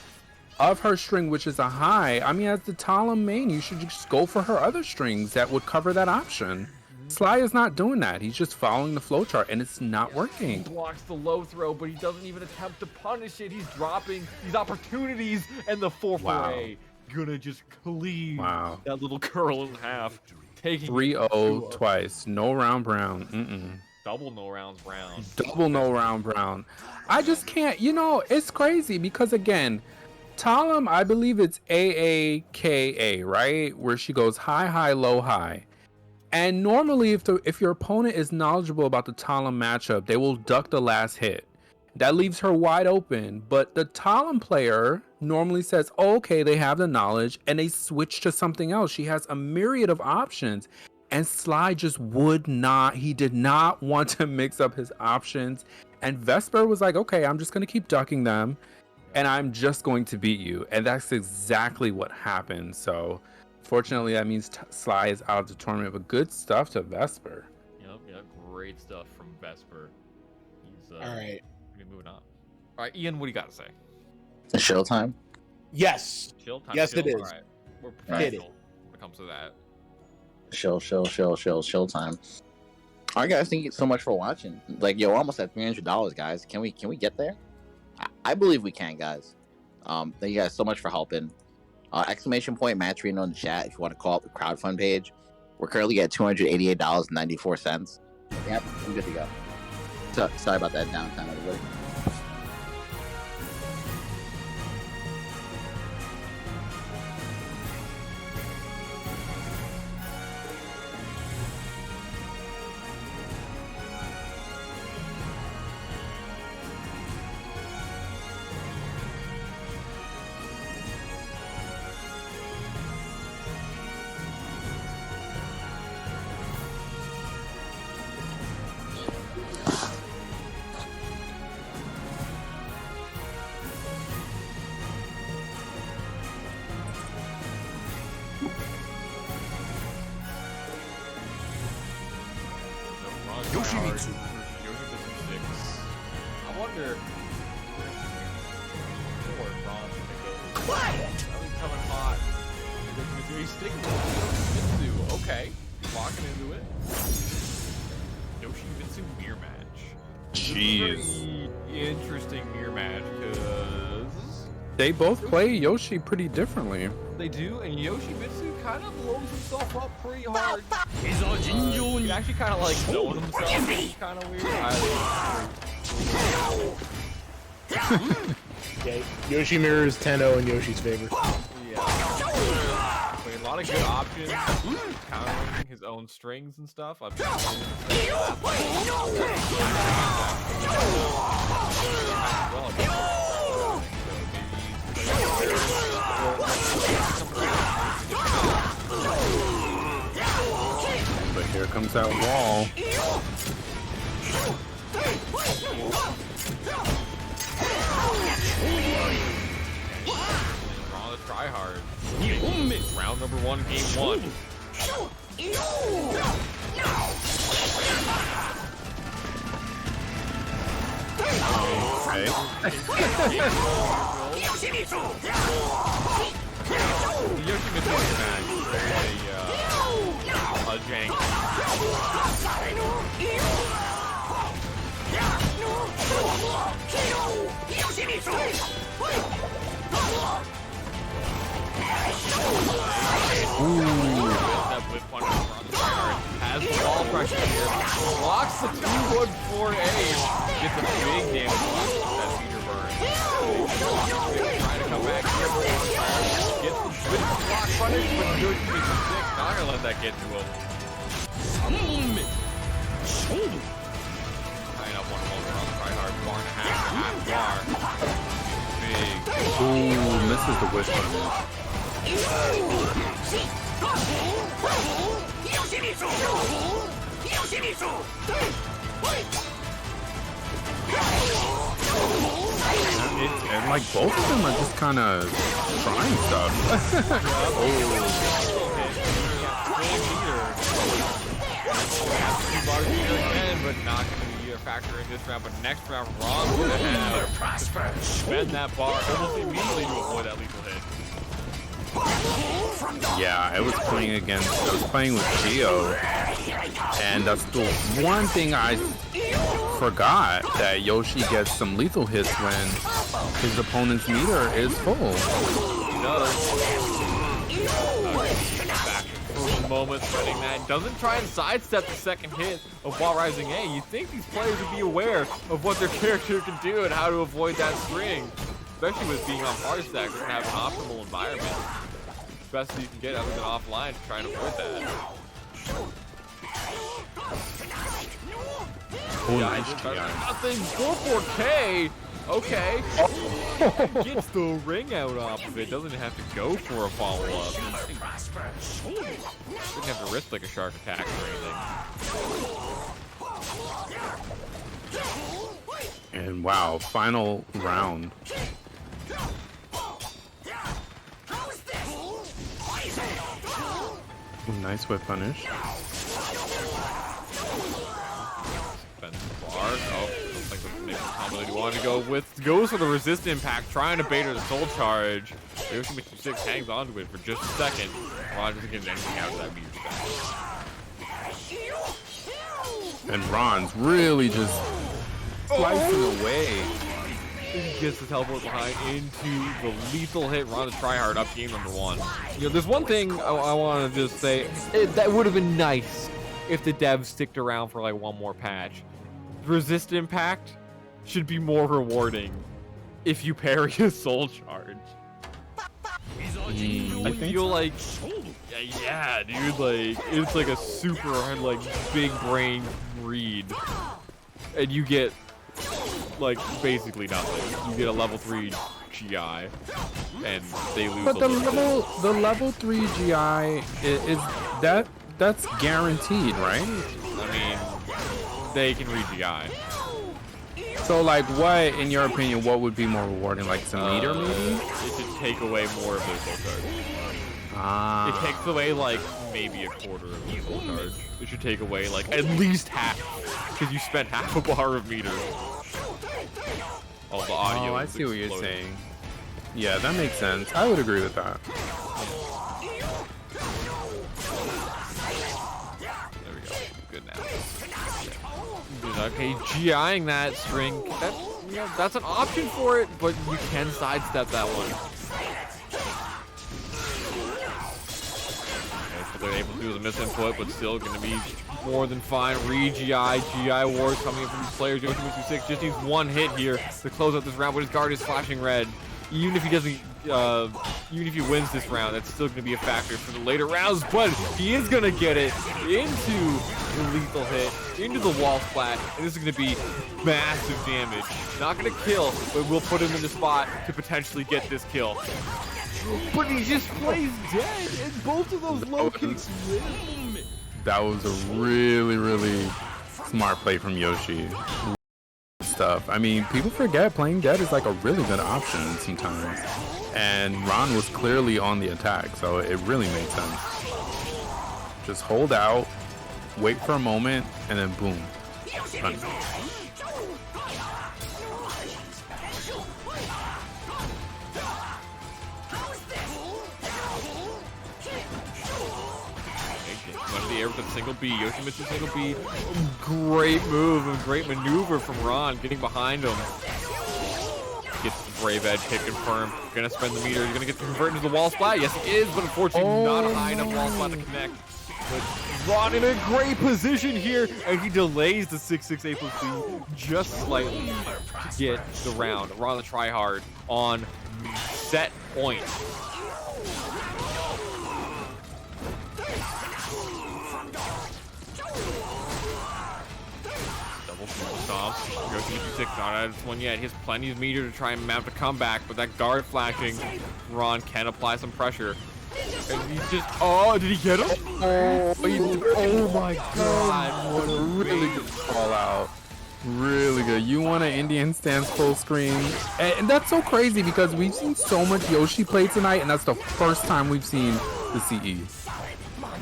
of her string, which is a high. I mean, as the Talum main, you should just go for her other strings that would cover that option. Sly is not doing that. He's just following the flowchart, and it's not working. He blocks the low throw, but he doesn't even attempt to punish it. He's dropping these opportunities, and the 4-4A gonna just cleave that little curl in half. Taking 3-0 twice. No round brown. Double no rounds brown. Double no round brown. I just can't, you know, it's crazy because again, Talim, I believe it's AAKA, right? Where she goes high, high, low, high. And normally if your opponent is knowledgeable about the Talim matchup, they will duck the last hit. That leaves her wide open. But the Talim player normally says, oh, okay, they have the knowledge, and they switch to something else. She has a myriad of options. And Sly just would not, he did not want to mix up his options. And Vesper was like, okay, I'm just going to keep ducking them, and I'm just going to beat you. And that's exactly what happened. So fortunately, that means Sly is out of the tournament, but good stuff to Vesper. Yep, great stuff from Vesper. He's All right. Moving on. All right, Ian, what do you got to say? The showtime. Yes. Chill time. Yes, chill. it is. All right. We're professional when it comes to that. Showtime. All right, guys, thank you so much for watching. Like, yo, we're almost at $300, guys. Can we get there? I believe we can, guys. Thank you guys so much for helping. Exclamation point Match Reno in the chat if you want to call up the crowdfund page. We're currently at $288.94. Yep, I'm good to go. So, sorry about that downtime, everybody. Yoshimitsu. I wonder. Quiet! Coming hot. He's sticking with Yoshimitsu. Okay, locking into it. Yoshimitsu mirror match. Jeez. Very interesting mirror match because They both play Yoshi pretty differently. they do, and Yoshimitsu kind of blows himself up pretty hard. He actually kind of like knowing himself, which is kind of weird. Okay. Yoshi mirrors Tenno in Yoshi's favor. Yeah. But a lot of good options, countering his own strings and stuff. I've But here comes that wall. Raw to try hard. Round number 1, game 1. Yoshimitsu match a jank. That whip punch on the card has the ball pressure here. Blocks the 2-1-4-A. Gets a big damage on that feeder burn. Trying to come back here. Gets the switch block punish, but Yoshi gets sick. Not gonna let that get to him. Tying up one more on the try hard. Bar and a half bar. Big. Ooh, misses the whip punch. And like both of them are just kind of trying stuff. But not going to be a factor in this round. But next round, Ron's going to have spend that bar almost immediately to avoid that lethal hit. Yeah, I was playing with Geo, and that's the one thing I forgot, that Yoshi gets some lethal hits when his opponent's meter is full. He does. moment, spending that. Doesn't try and sidestep the second hit of while rising A. You think these players would be aware of what their character can do and how to avoid that string. Especially with being on par stack, we're gonna have an optimal environment. Best you can get other than offline to try and avoid that. Oh, Yeah, nice nothing. 4-4K. Okay. Gets the ring out off of it. Doesn't have to go for a follow-up. Didn't have to risk like a shark attack or anything. And wow, final round. Ooh, nice whip punish. Oh, looks like the next combo that he wanted to go with. Goes for the resist impact, trying to bait her the soul charge. Yoshi Mitsu 6 hangs onto it for just a second. Ron doesn't get anything out of that meter spell. And Ron's really just slicing away. He gets the teleport behind into the lethal hit. Ron to try hard up game number 1. You know, there's one thing I want to just say. That would have been nice if the devs sticked around for like one more patch. Resist impact should be more rewarding if you parry a soul charge. I feel like, yeah, dude, like it's like a super like big brain read, and you get like basically nothing. You get a level 3 GI, and they lose. But the level 3 GI is that's guaranteed, right? I mean, they can read GI. So like, what, in your opinion, what would be more rewarding? Like some meter, maybe? It should take away more of their soul charge. Ah. It takes away like maybe a quarter of the soul charge. It should take away like at least half, because you spent half a bar of meter. Oh, the audio. Oh, I see what you're saying. Yeah, that makes sense. I would agree with that. There we go. Good now. Okay, GIing that string. That's an option for it, but you can sidestep that one. Okay, so they're able to do the misinput, but still going to be more than fine. Re-GI, GI wars coming in from these players. Yoshi Mitsu 6 just needs one hit here to close out this round, but his guard is flashing red. Even if he doesn't, even if he wins this round, that's still going to be a factor for the later rounds. But he is going to get it into the lethal hit, into the wall splat, and this is going to be massive damage. Not going to kill, but we'll put him in the spot to potentially get this kill. But he just plays dead, and both of those low kicks win. That was a really, really smart play from Yoshi. Stuff. I mean, people forget playing dead is like a really good option sometimes. And Ron was clearly on the attack, so it really made sense. Just hold out, wait for a moment, and then boom. Run. Under the air with a single B. Yoshi Mitsu single B. Great move and great maneuver from Ron, getting behind him. Gets the brave edge hit confirmed. Gonna spend the meter. He's gonna get to convert into the wall splat. Yes, he is, but unfortunately not a high enough wall splat to connect. But Ron in a great position here, and he delays the 6-6-8+B just slightly to get the round. Ron the tryhard on set point. Yoshi Mitsu 6 not out of this one yet. He has plenty of meter to try and mount a comeback, but that guard flashing, Ron can apply some pressure. And he's just, oh, did he get him? Oh my god, what a really good call out. Really good. You want an Indian stance full screen. And that's so crazy because we've seen so much Yoshi play tonight, and that's the first time we've seen the CE.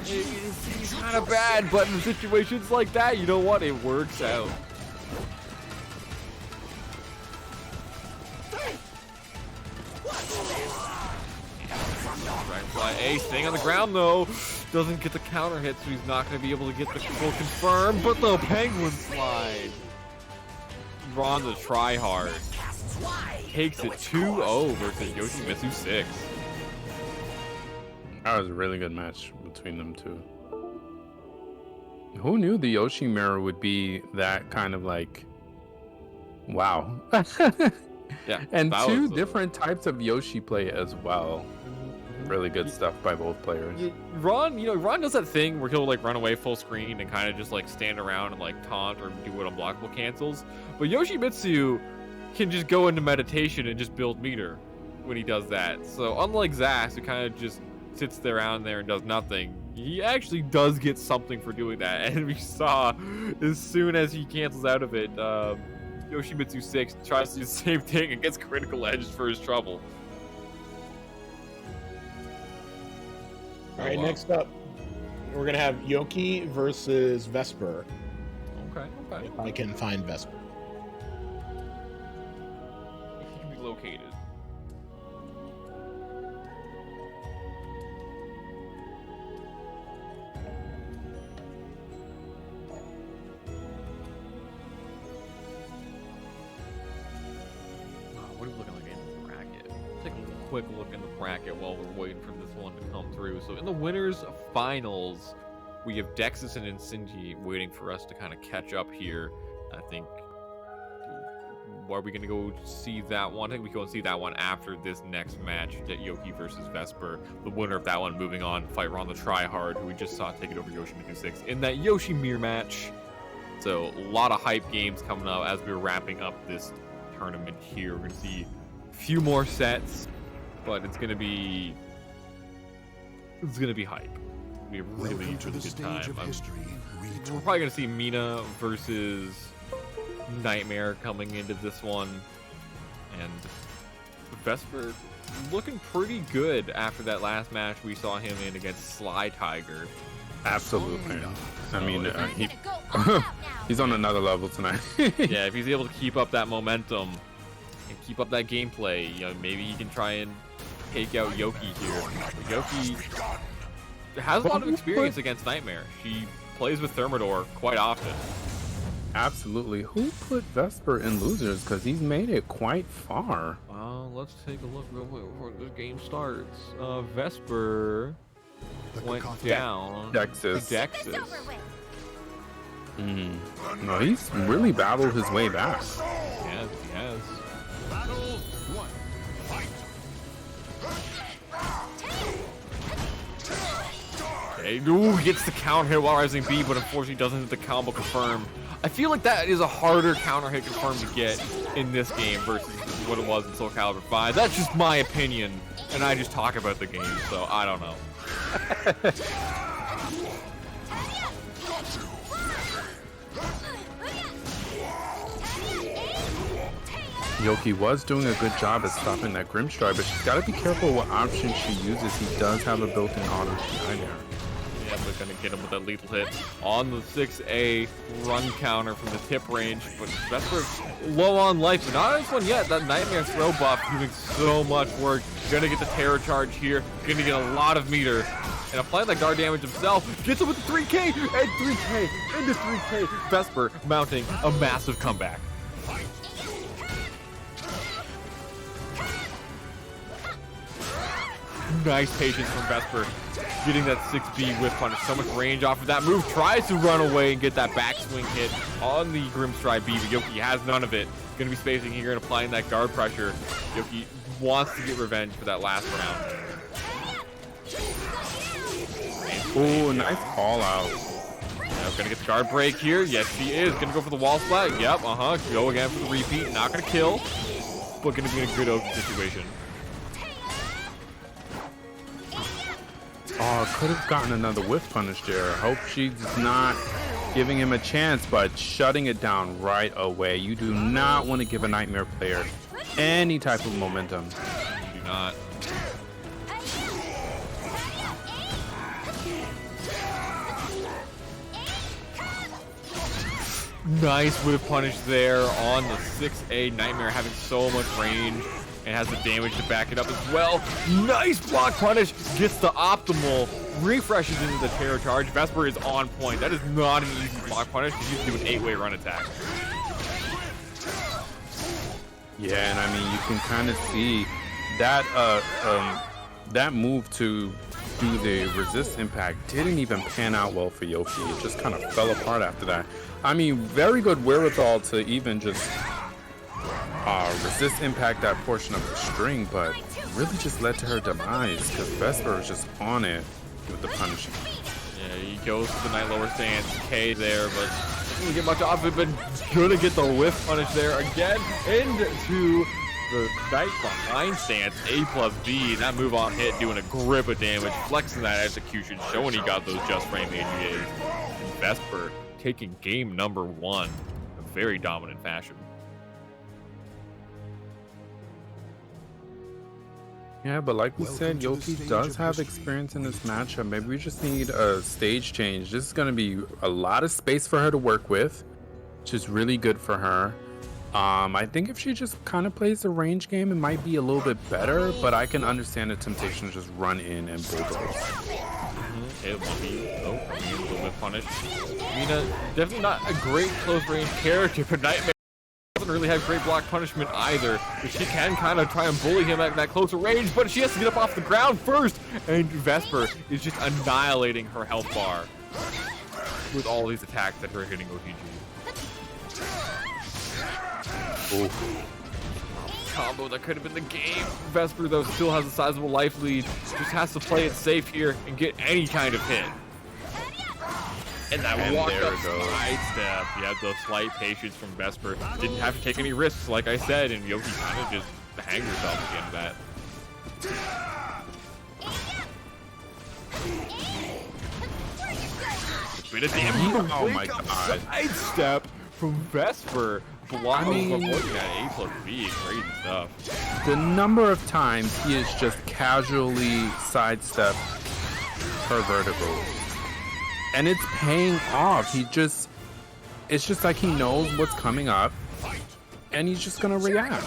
It's kind of bad, but in situations like that, you know what? It works out. Dragonfly A staying on the ground though. Doesn't get the counter hit, so he's not going to be able to get the full confirm. But the penguin slide. Ron the tryhard takes it 2-0 versus Yoshi Mitsu 6. That was a really good match between them two. Who knew the Yoshi mirror would be that kind of like, wow. Yeah, And that two was, different types of Yoshi play as well. Really good stuff by both players. Ron, Ron does that thing where he'll like run away full screen and kind of just like stand around and like taunt or do what unblockable cancels. But Yoshimitsu can just go into meditation and just build meter when he does that. So unlike Zax, who kind of just sits there around there and does nothing, he actually does get something for doing that. And we saw as soon as he cancels out of it, Yoshimitsu 6 tries to do the same thing and gets critical edged for his trouble. All right, next up, we're gonna have Yoki versus Vesper. Okay. If I can find Vesper. He can be located. What are we looking like in the bracket? Take a quick look in the bracket while we're waiting for this one to come through. So in the winners finals, we have Dexus and Incendiate waiting for us to kind of catch up here. I think, are we going to go see that one? I think we go and see that one after this next match, Yoki versus Vesper. The winner of that one moving on, fight Ron the Tryhard, who we just saw take it over Yoshimitsu 6 in that Yoshi mirror match. So a lot of hype games coming up as we're wrapping up this tournament here. We're going to see a few more sets, but it's going to be hype. It'll be a really good time. We're probably going to see Mina versus Nightmare coming into this one, and Vesper looking pretty good after that last match we saw him in against Sly Tiger. Absolutely. I mean, he's on another level tonight. Yeah, if he's able to keep up that momentum and keep up that gameplay, maybe he can try and take out Yoki here. Yoki has a lot of experience against Nightmare. She plays with Thermador quite often. Absolutely. Who put Vesper in losers? Because he's made it quite far. Let's take a look real quick before this game starts. Vesper went down Dexus. to Dexus. No, he's really battled his way back. Yes, he has. Battle 1. Fight. Okay, ooh, gets the counter hit while rising B, but unfortunately doesn't hit the combo confirm. I feel like that is a harder counter hit confirm to get in this game versus what it was in Soulcalibur 5. That's just my opinion, and I just talk about the game, so I don't know. Yoki was doing a good job at stopping that Grimstride, but she's got to be careful what option she uses. He does have a built-in auto TI there. Yeah, we're going to get him with that lethal hit on the 6A run counter from the tip range, but Vesper low on life, but not on this one yet. That Nightmare throw buff doing so much work. Going to get the terror charge here, going to get a lot of meter, and applying that guard damage himself, gets him with the 3K, and 3K, into 3K. Vesper mounting a massive comeback. Nice patience from Vesper, getting that 6B whiff punish. So much range off of that move. Tries to run away and get that backswing hit on the Grimstride B, but Yoki has none of it. Going to be spacing here and applying that guard pressure. Yoki wants to get revenge for that last round. Oh, nice call out. Yeah, gonna get the guard break here. Yes, she is. Gonna go for the wall splat. Yep, Go again for the repeat. Not gonna kill, but gonna be in a good Oki situation. Oh, could have gotten another whiff punish there. Hope she's not giving him a chance, but shutting it down right away. You do not want to give a Nightmare player any type of momentum. You do not. Nice whiff punish there on the 6A. Nightmare having so much range and has the damage to back it up as well. Nice block punish, gets the optimal, refreshes into the terror charge. Vesper is on point. That is not an easy block punish because you can do an 8-way run attack. Yeah, and I mean, you can kind of see that that move to do the resist impact didn't even pan out well for Yoki. It just kind of fell apart after that. I mean, very good wherewithal to even just resist impact that portion of the string, but really just led to her demise because Vesper was just on it with the punishment. Yeah, he goes to the night lower stance, K there, but doesn't get much off it, but gonna get the whiff punish there again into the night behind stance, A+B. That move on hit, doing a grip of damage, flexing that execution, showing he got those just frame AGAs. And Vesper taking game number 1 in a very dominant fashion. Yeah, but like we said, Yoki does have experience in this matchup. Maybe we just need a stage change. This is going to be a lot of space for her to work with, which is really good for her. I think if she just kind of plays the range game, it might be a little bit better, but I can understand the temptation to just run in and bulldoze. It will be, a little bit punished. Mina, definitely not a great close range character, but Nightmare doesn't really have great block punishment either. But she can kind of try and bully him at that closer range, but she has to get up off the ground first. And Vesper is just annihilating her health bar with all these attacks that are hitting OTG. Ooh. Combo that could have been the game. Vesper, though, still has a sizable life lead. Just has to play it safe here and get any kind of hit. And that walk up side step. You have the slight patience from Vesper. Didn't have to take any risks, like I said, and Yoki kind of just hanged herself at the end of that. Bit of damage. Oh my god. Side step from Vesper. Blocking avoiding that A+B. Crazy stuff. The number of times he has just casually sidestepped her vertical. And it's paying off. It's just like he knows what's coming up, and he's just gonna react.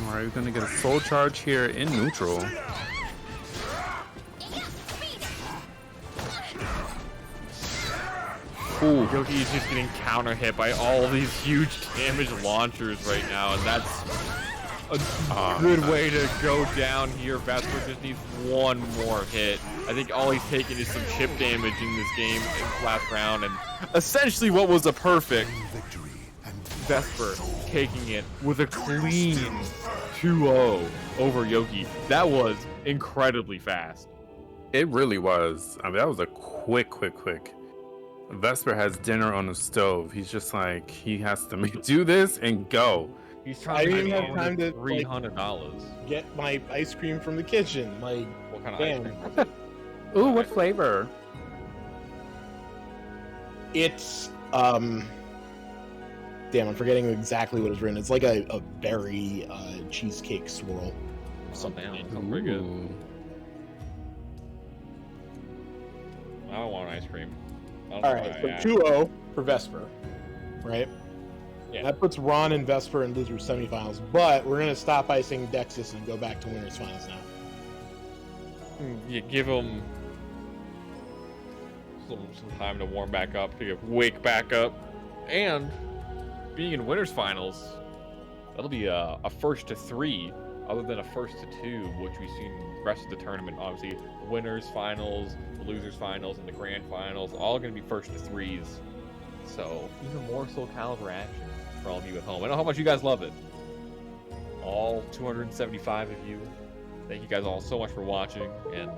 Alright, we're gonna get a soul charge here in neutral. Ooh. Yoki is just getting counter hit by all these huge damage launchers right now, and that's a good way to go down here. Vesper just needs one more hit. I think all he's taking is some chip damage in this game in the last round, and essentially what was a perfect Vesper taking it with a clean 2-0 over Yoki. That was incredibly fast. It really was. I mean, that was a quick. Vesper has dinner on the stove. He's just like, he has to do this and go. He's trying to have time to $300. Get my ice cream from the kitchen. Like, what kind of ice cream? Ooh, what flavor? It's damn, I'm forgetting exactly what it's written. It's like a berry cheesecake swirl. Something pretty good. I don't want ice cream. Alright, so 2-0 for Vesper, right? Yeah. That puts Ron and Vesper in losers semifinals, but we're going to stop icing Dexus and go back to winners finals now. You give them some time to warm back up, to wake back up, and being in winners finals, that'll be a first to 3, other than a first to 2, which we've seen the rest of the tournament. Obviously, the winners finals, the losers finals, and the grand finals, all going to be first to 3s. So even more Soulcalibur action for all of you at home. I know how much you guys love it. All 275 of you. Thank you guys all so much for watching and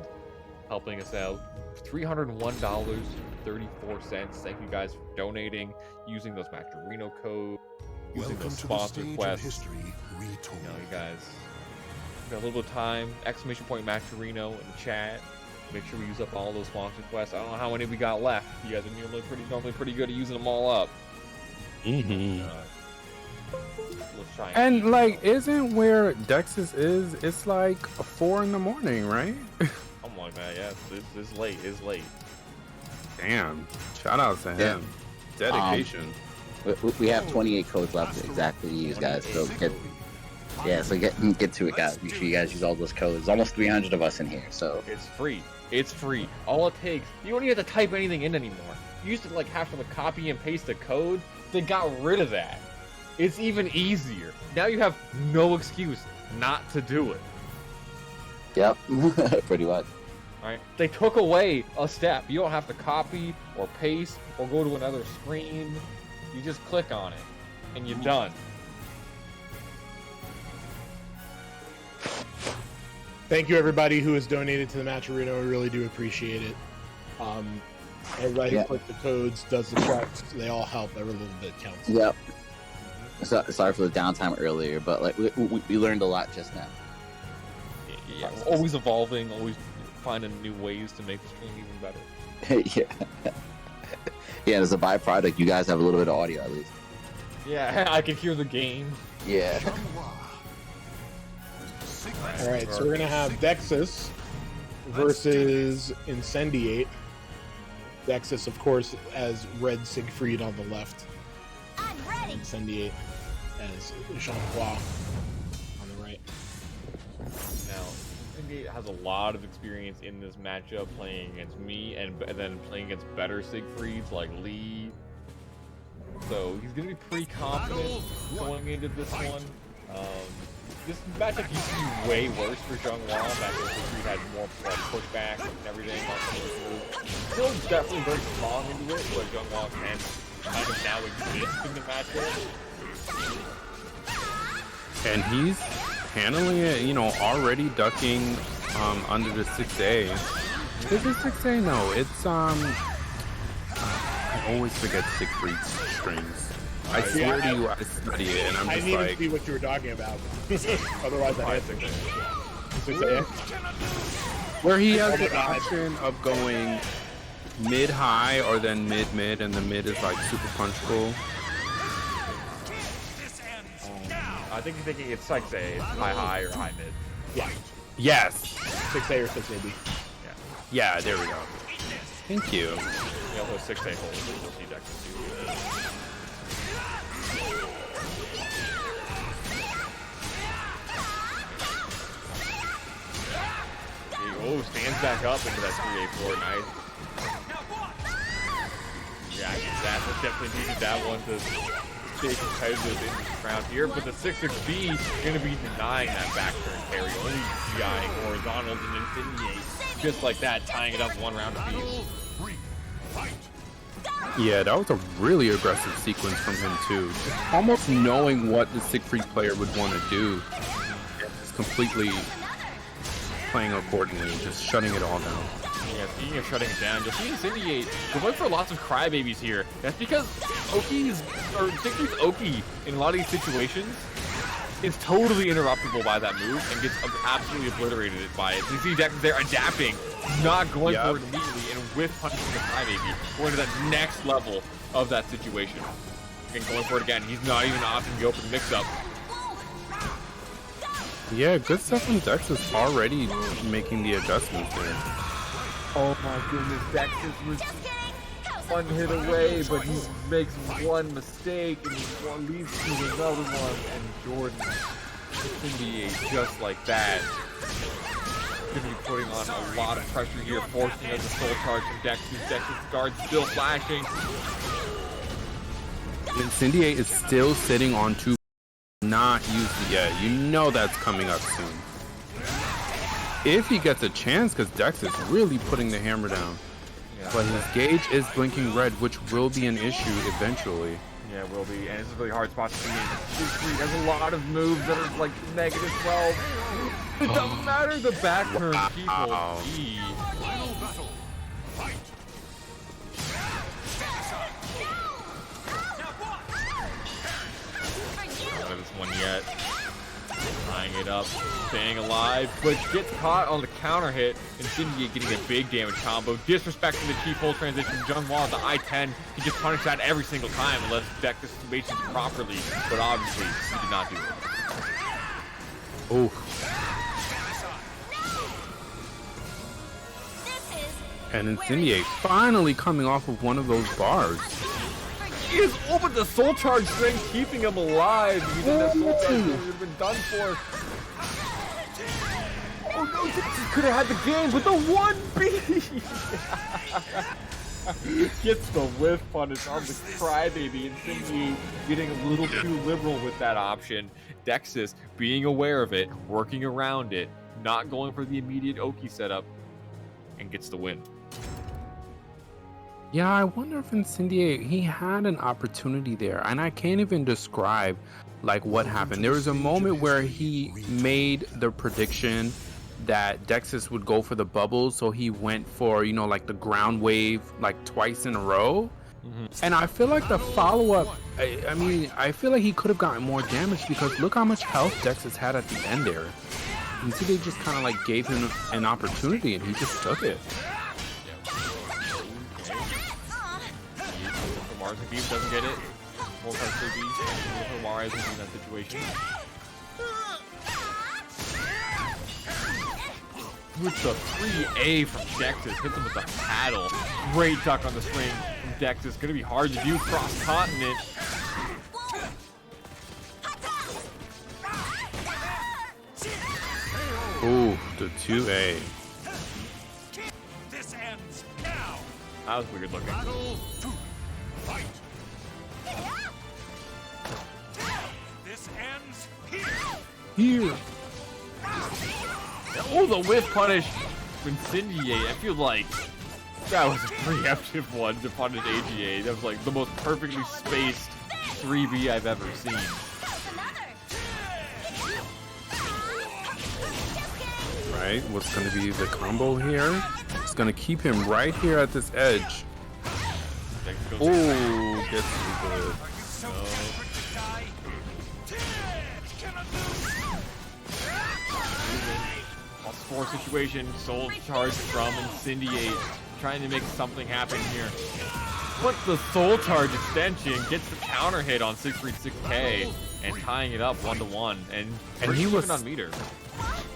helping us out. $301.34. Thank you guys for donating, using those Macarino codes, using those sponsor quests. You know, you guys got a little bit of time. Exclamation point Macarino in the chat. Make sure we use up all those sponsor quests. I don't know how many we got left. You guys are normally pretty good at using them all up. Mm-hmm. Let's try And like, isn't where Dexus is? It's like 4 in the morning, right? I'm like that. Yeah, it's late. It's late. Damn! Shout out to him. Dedication. We have 28 codes left exactly to use, guys. So get to it, guys. Make sure you guys use all those codes. There's almost 300 of us in here, so It's free. It's free. All it takes. You don't even have to type anything in anymore. You used to like have to copy and paste the code. They got rid of that. it's even easier. Now you have no excuse not to do it. Yep, pretty much. Right? They took away a step. You don't have to copy or paste or go to another screen. You just click on it, and you're done. Thank you, everybody who has donated to the match arena. We really do appreciate it. Everybody who clicked the codes, does the checks, they all help. Every little bit counts. Yep. Sorry for the downtime earlier, but like we learned a lot just now. Yeah, always evolving, always finding new ways to make the stream even better. Yeah. Yeah, as a byproduct, you guys have a little bit of audio at least. Yeah, I can hear the game. Yeah. All right, so we're gonna have Dexus versus Incendiate. Dexus, of course, as Red Siegfried on the left. Incendiate as Jean-Claude on the right. Now, Incendiate has a lot of experience in this matchup, playing against me and then playing against better Siegfrieds like Lee. So he's gonna be pretty confident going into this one. This matchup used to be way worse for Jean-Claude back when Siegfried had more pushback and everything on some of his moves. Still definitely very strong into it, but Jean-Claude can kind of now exist in the matchup. And he's handling it, you know, already ducking under the 6A. Is it 6A? No, it's I always forget Siegfried's strings. I swear to you, I study it, and I'm just I need like... to see what you were talking about. Otherwise, I had 6A. Where he has the option of going mid-high or then mid-mid, and the mid is like super punchable. I think you're thinking it's 6A, it's high or high mid. Yeah. Yes! 6A or 6AB. Yeah, there we go. Thank you. You know, 6A holds, you'll see Dexus too. Oh, stands back up into that 3A4, nice. Yeah, that definitely needed that one to stay competitive in this round here, but the 6-6B is going to be denying that back turn carry, only GIing horizontals and Incendiate, just like that, tying it up one round apiece. Yeah, that was a really aggressive sequence from him too. Just almost knowing what the Siegfried player would want to do. Just completely playing accordingly, just shutting it all down. Yeah, speaking of shutting it down, just Incendiate, they went for lots of crybabies here. That's because Siegfried's Yoki in a lot of these situations is totally interruptible by that move and gets absolutely obliterated by it. So you see Dex there adapting, not going for it immediately, and with punishing the crybaby, going to that next level of that situation. And going for it again, he's not even opting to go for the mix-up. Yeah, good stuff from Dexus already making the adjustments there. Oh my goodness, Dexus was one hit away, but he makes one mistake and he leads to another one, and Jordan Incendiate just like that. Going to be putting on a lot of pressure here, forcing a soul charge from Dexus. Dexus guard still flashing. Incendiate is still sitting on 2, not used yet. You know that's coming up soon. If he gets a chance, because Dex is really putting the hammer down. Yeah. But his gauge is blinking red, which will be an issue eventually. Yeah, it will be, and it's a really hard spot to be in. Siegfried has a lot of moves that are like -12. It doesn't matter, the back turn people. Gee. Not this one yet. Tying it up, staying alive, but gets caught on the counter hit. Incendiate getting a big damage combo, disrespecting the cheap hold transition. Jungwon, the I-10, he just punished that every single time unless deck the situation properly, but obviously he did not do it. Oh. And Incendiate finally coming off of one of those bars. He is open to soul charge string, keeping him alive. He didn't have soul charge, he would have been done for. Oh no, he could have had the game with the 1B. Gets the whiff punish on the crybaby. Incendiate getting a little too liberal with that option. Dexus being aware of it, working around it, not going for the immediate Oki setup, and gets the win. Yeah, I wonder if Incendiate, he had an opportunity there, and I can't even describe like what happened. There was a moment where he made the prediction that Dexus would go for the bubbles, so he went for, you know, like the ground wave like twice in a row. And I feel like the follow-up, I mean, I feel like he could have gotten more damage because look how much health Dexus had at the end there. And so they just kind of like gave him an opportunity and he just took it. Mars and Beam doesn't get it. Full card for Mars in that situation. With the 3A from Dexus, hits him with the paddle. Great duck on the swing from Dexus. Gonna be hard to do cross continent. Ooh, the 2A. This ends now. That was weird looking. Battle to fight. This ends Here. Oh, the whiff punish. Incendiate. I feel like that was a preemptive one to punish AGA. That was like the most perfectly spaced 3B I've ever seen. Right, what's going to be the combo here? It's going to keep him right here at this edge. Oh, gets the +4 situation, soul charge from Incendiate, trying to make something happen here. But the soul charge extension gets the counter hit on 636K and tying it up 1-1, and he was on meter.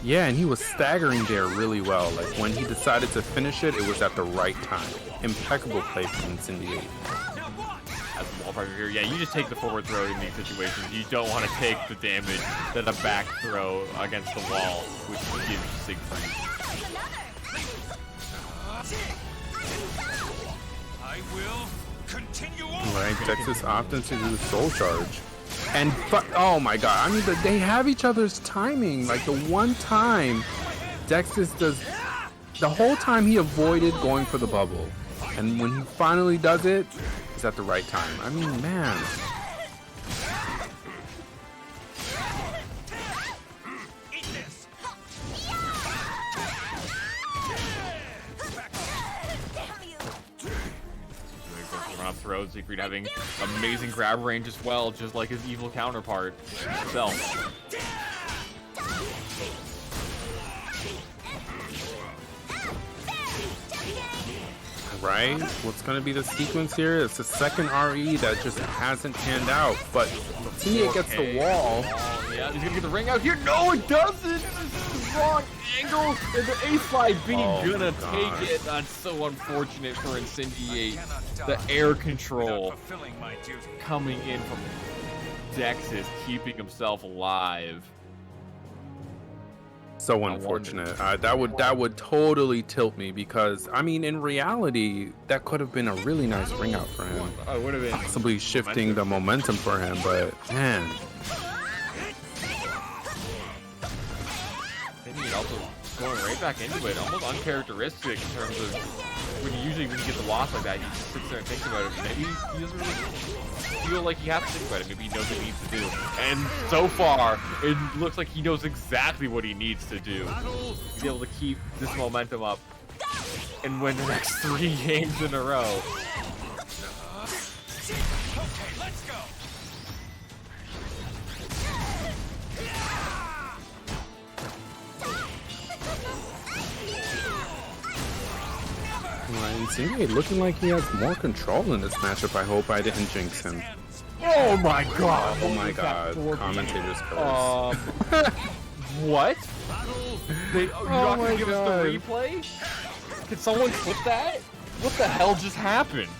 Yeah, and he was staggering there really well. Like when he decided to finish it, it was at the right time. Impeccable play from Incendiate. As a wall fighter here, yeah, you just take the forward throw in these situations. You don't want to take the damage that a back throw against the wall, which gives Siegfried. I will continue on. Right, Dexus opted to do the soul charge. And oh my god, I mean, they have each other's timing. Like the one time Dexus does, the whole time he avoided going for the bubble. And when he finally does it, it's at the right time. I mean, man. Eat this. Run-up throws, Siegfried having amazing grab range as well, just like his evil counterpart himself. Right? What's going to be the sequence here? It's the second RE that just hasn't panned out, but Incendiate gets the wall. Oh, yeah, he's going to get the ring out here. No, it doesn't! This is the wrong angle, and the A-slide being gonna take it. That's so unfortunate for Incendiate. The air control coming in from Dexus, keeping himself alive. So unfortunate. That would totally tilt me because I mean, in reality, that could have been a really nice ring out for him. It would have been possibly shifting the momentum for him, but man. Incendiate also going right back into it, almost uncharacteristic in terms of when you get the loss like that, you just sit there and think about it. Maybe he doesn't really feel like he has to think about it. Maybe he knows what he needs to do. And so far, it looks like he knows exactly what he needs to do to be able to keep this momentum up and win the next 3 games in a row. Okay, let's go. Incendiate looking like he has more control in this matchup. I hope I didn't jinx him. Oh my god! Oh my god! Commentators curse. What? You're not gonna give us the replay? Can someone clip that? What the hell just happened?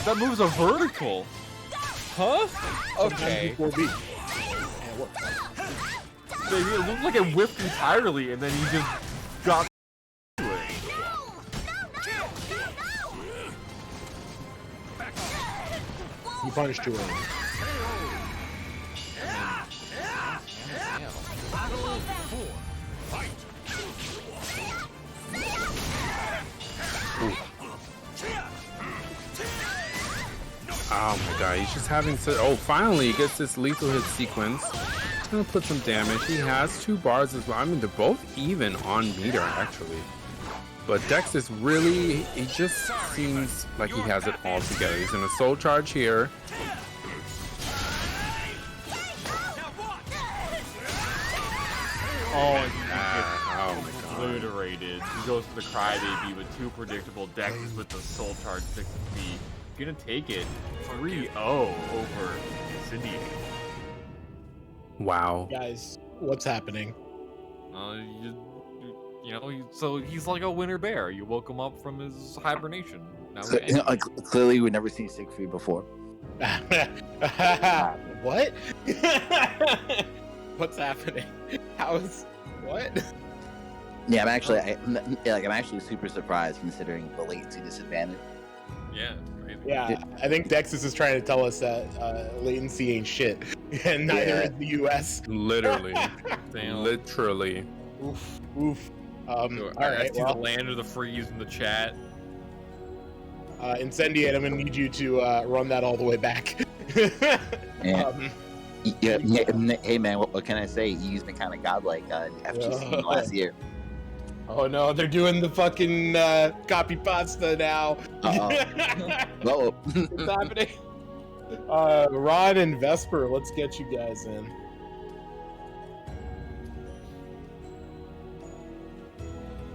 That move's a vertical. Huh? Okay. Maybe It looked like it whipped entirely, and then he just got to it. He punished too early. Oh my god, he's just having such. Oh, finally he gets this lethal hit sequence. He's gonna put some damage. He has 2 bars as well. I mean, they're both even on meter actually. But Dexus really, he just seems like he has it all together. He's gonna soul charge here. Oh, Oh my god. obliterated. He goes for the crybaby with 2 predictable Dexus with the soul charge 6 speed. Gonna take it 3-0 over Incendiate. Wow. Guys, what's happening? You know, so he's like a winter bear. You woke him up from his hibernation. Now So, he's angry. clearly, we've never seen Siegfried before. What? What's happening? How's what? Yeah, I'm actually super surprised considering the latency disadvantage. Yeah, it's crazy. Yeah, I think Dexus is trying to tell us that latency ain't shit, and neither is the U.S. Literally. Damn. Literally. Oof, oof. All Alright, I see well, the land of the freeze in the chat. Incendiate, I'm gonna need you to run that all the way back. Yeah. Hey man, what can I say? You've been kind of godlike FGC in the last year. Oh no, they're doing the fucking copy pasta now. Whoa. What's happening? Rod and Vesper, let's get you guys in.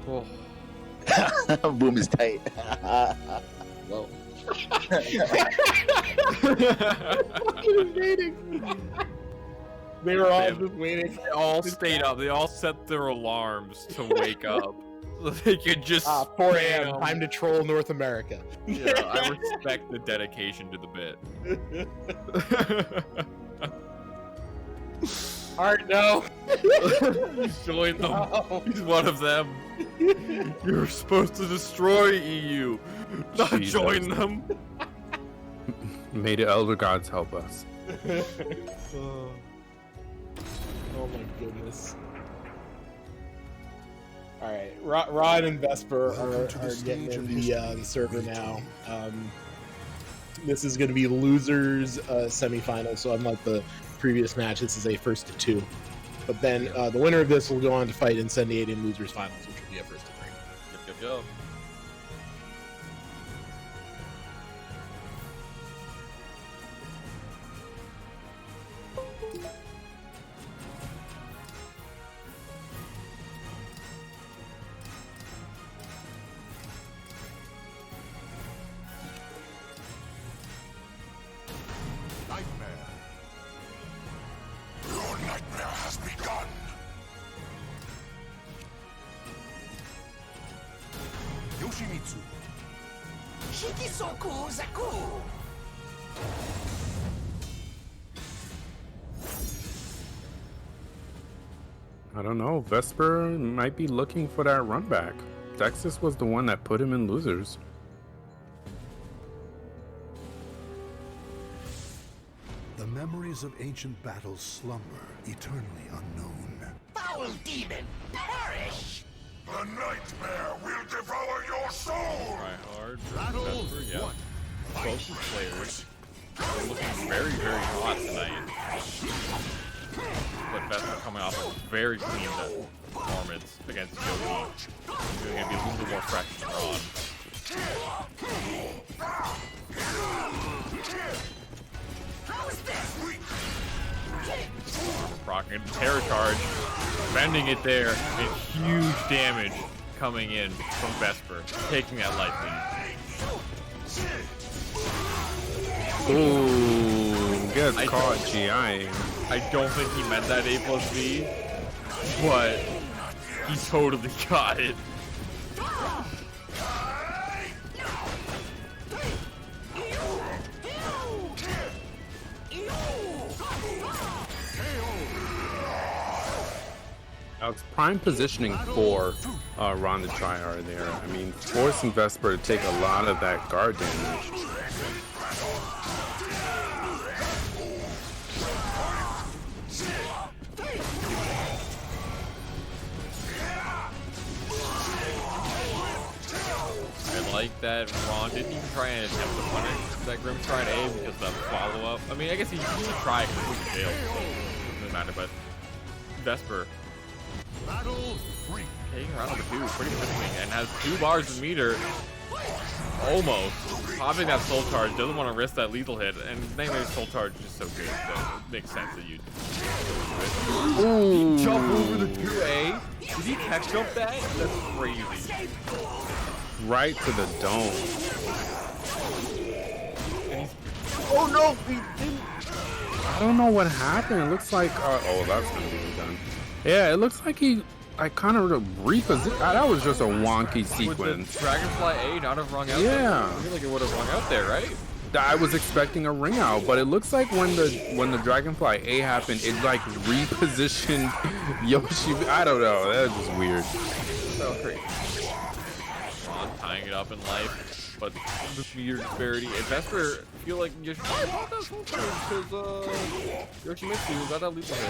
Oh. Boom is tight. Whoa. Fucking invading. They were all just waiting. They all stayed up. They all set their alarms to wake up. So they could just 4 a.m. spam. Time to troll North America. Yeah, I respect the dedication to the bit. Art, no. He's joined them. No. He's one of them. You're supposed to destroy EU, not Jesus. join them. May the elder gods help us. Oh my goodness. Alright, Rod and Vesper are getting in the server now. This is going to be losers semifinal, so unlike the previous match, this is a first to 2. But then the winner of this will go on to fight Incendiate in losers finals, which will be a first to 3. Yep. Nightmare. Your nightmare has begun. Yoshimitsu. Shikisoku Zaku. I don't know. Vesper might be looking for that run back. Dexus was the one that put him in losers. The memories of ancient battles slumber, eternally unknown. Foul demon, perish. The nightmare will devour your soul! Try hard. Battle Vesper, yeah. 1. Both players are looking very, very hot tonight. But Vesper coming off a very clean performance against Yoki. He's going to be a little bit more fresh than Ron. Rocking the terror charge, bending it there, and huge damage coming in from Vesper, taking that life lead. Ooh, gets I caught don't- GIing. I don't think he meant that A+B, but he totally got it. Now it's prime positioning for Ron the Tryhard there. I mean, forcing Vesper to take a lot of that guard damage. like that Ron didn't even try and attempt to punish that Grimstride A because of the follow-up. I mean, I guess he tried because he failed. Doesn't matter, but Vesper taking round number 2 pretty convincing and has 2 bars of meter. Almost popping that soul charge, doesn't want to risk that lethal hit, and Nightmare's soul charge is just so good that it makes sense that you Did he jump over the 2A? Did he catch jump that? That's crazy. Right to the dome. Oh no, he didn't. I don't know what happened. It looks like oh, that's gonna be done. Yeah, it looks like he kind of repositioned. That was just a wonky sequence. Would the Dragonfly A not have rung out? Yeah, I feel like it would have rung out there, right? I was expecting a ring out, but it looks like when the Dragonfly A happened, it like repositioned Yoshi. I don't know. That was just weird. So crazy. Ron tying it up in life, but the meter disparity. And Vesper feel like Yoshi bought that full charge because Yoshimitsu got that lethal hit.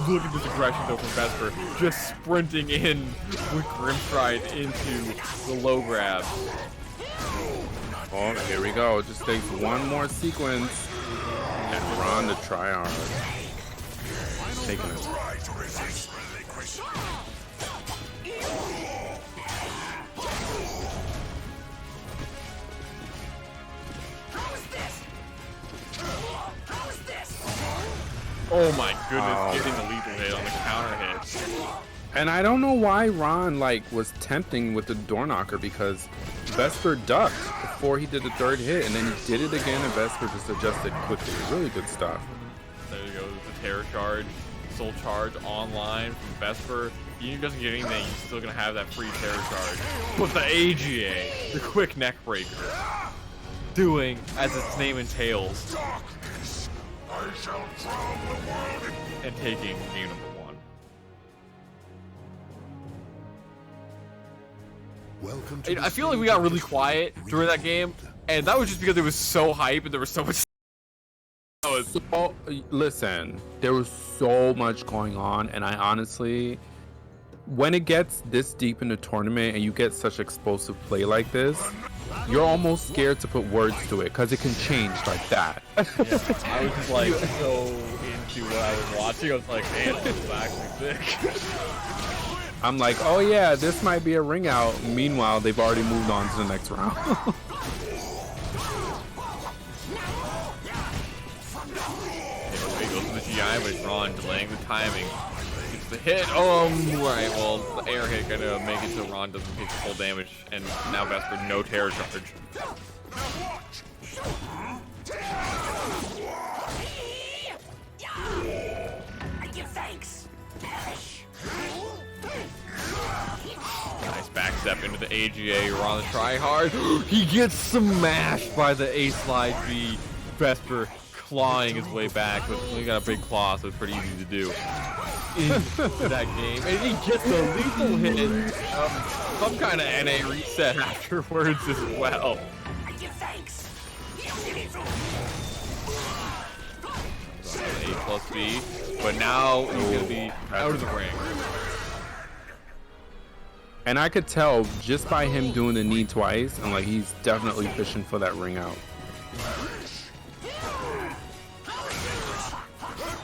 Look at this aggression though from Vesper, just sprinting in with Grimstride into the low grab. Oh, here we go. It just takes one more sequence and Ron to try hard. Taking it. Oh my goodness, getting the lethal hit on the counter hit. And I don't know why Ron like was tempting with the door knocker, because Vesper ducked before he did the 3rd hit, and then he did it again, and Vesper just adjusted quickly. Really good stuff. There you go, the terror charge, soul charge online from Vesper. He doesn't get anything, he's still gonna have that free terror charge. But the AGA, the quick neck breaker, doing as its name entails, and taking game number 1. Welcome to I feel like we got really quiet during that game, and that was just because it was so hype and there was so much. So, listen, there was so much going on, and I honestly, when it gets this deep in the tournament and you get such explosive play like this, you're almost scared to put words to it because it can change like that. Yeah, I was just like so into what I was watching. I was like, man, this is actually sick. I'm like, oh yeah, this might be a ring out. Meanwhile, they've already moved on to the next round. He goes to the GI, but it's Ron delaying the timing. Gets the hit. Right. Well, the air hit gonna make it so Ron doesn't take the full damage, and now Vesper no terror charge. I give thanks. Nice back step into the AGA. Ron the try hard. He gets smashed by the A slide B. Vesper clawing his way back, but he got a big claw, so it's pretty easy to do into that game. And he gets the lethal hit. Some kind of NA reset afterwards as well. I give thanks. A+B, but now he's gonna be out of the ring. And I could tell just by him doing the knee twice, and like he's definitely fishing for that ring out.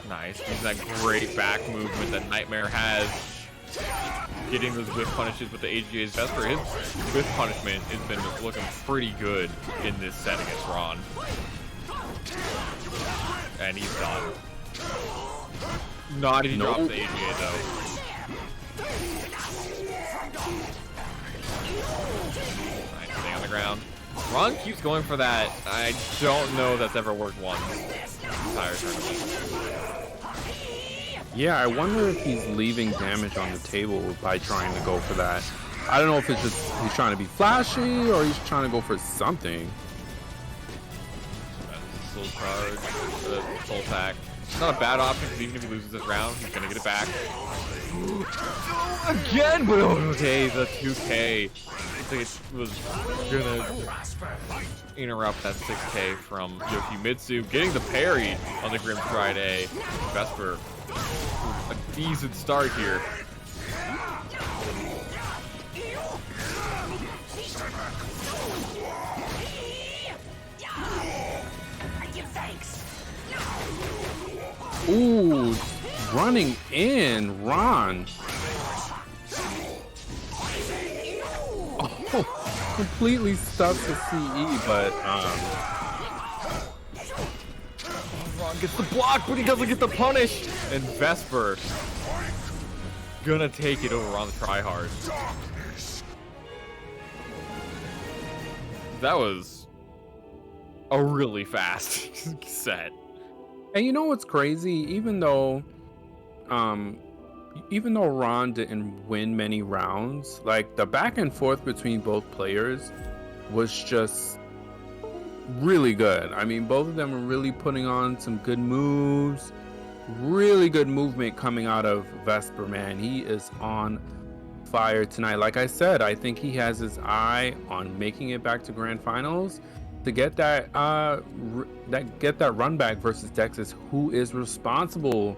Nice. Using that great back movement that Nightmare has. Getting those whiff punishes with the AGA's Vesper. His whiff punishment has been looking pretty good in this set against Ron. And he's done. Not if he drops the AGA though. Nice thing on the ground. Ron keeps going for that. I don't know if that's ever worked once. Entire tournament. Yeah, I wonder if he's leaving damage on the table by trying to go for that. I don't know if it's just he's trying to be flashy or he's trying to go for something. Soul charge, soul attack. It's not a bad option because even if he loses this round, he's gonna get it back. Again, but okay, the 2K. Looks like it was gonna interrupt that 6K from Yoki Mitsu, getting the parry on the Grim Friday. Vesper decent start here. I give thanks. Ooh, running in, Ron. Oh, completely stuck to CE, but Ron gets the block, but he doesn't get the punish. And Vesper gonna take it over on the tryhard. That was a really fast set. and you know what's crazy? Even though Ron didn't win many rounds, like the back and forth between both players was just really good. I mean, both of them were really putting on some good moves. Really good movement coming out of Vesper, man. He is on fire tonight. Like I said, I think he has his eye on making it back to grand finals to get that run back versus Dexus, who is responsible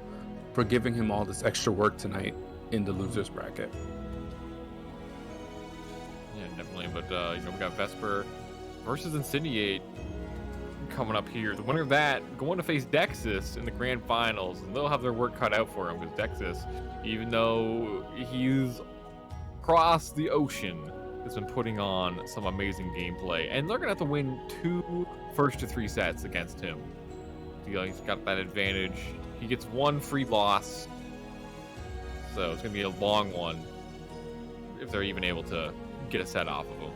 for giving him all this extra work tonight in the losers bracket. Yeah, definitely. But we got Vesper versus Incendiate coming up here. The winner of that going to face Dexus in the grand finals, and they'll have their work cut out for him because Dexus, even though he's across the ocean, has been putting on some amazing gameplay, and they're gonna have to win 2 first to 3 sets against him. He's got that advantage. He gets 1 free loss, so it's gonna be a long one if they're even able to get a set off of him.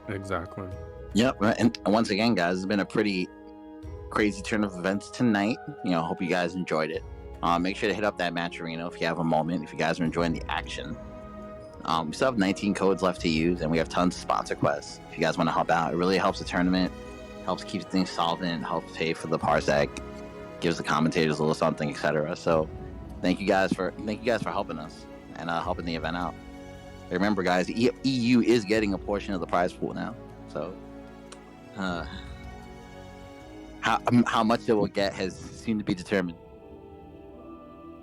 Exactly. Yep, and once again, guys, it's been a pretty crazy turn of events tonight. Hope you guys enjoyed it. Make sure to hit up that match arena if you have a moment, if you guys are enjoying the action. We still have 19 codes left to use, and we have tons of sponsor quests. If you guys want to help out, it really helps the tournament, helps keep things solvent, helps pay for the parsec, gives the commentators a little something, etc. So, thank you guys for helping us and helping the event out. Remember, guys, EU is getting a portion of the prize pool now. So, how much it will get has seemed to be determined.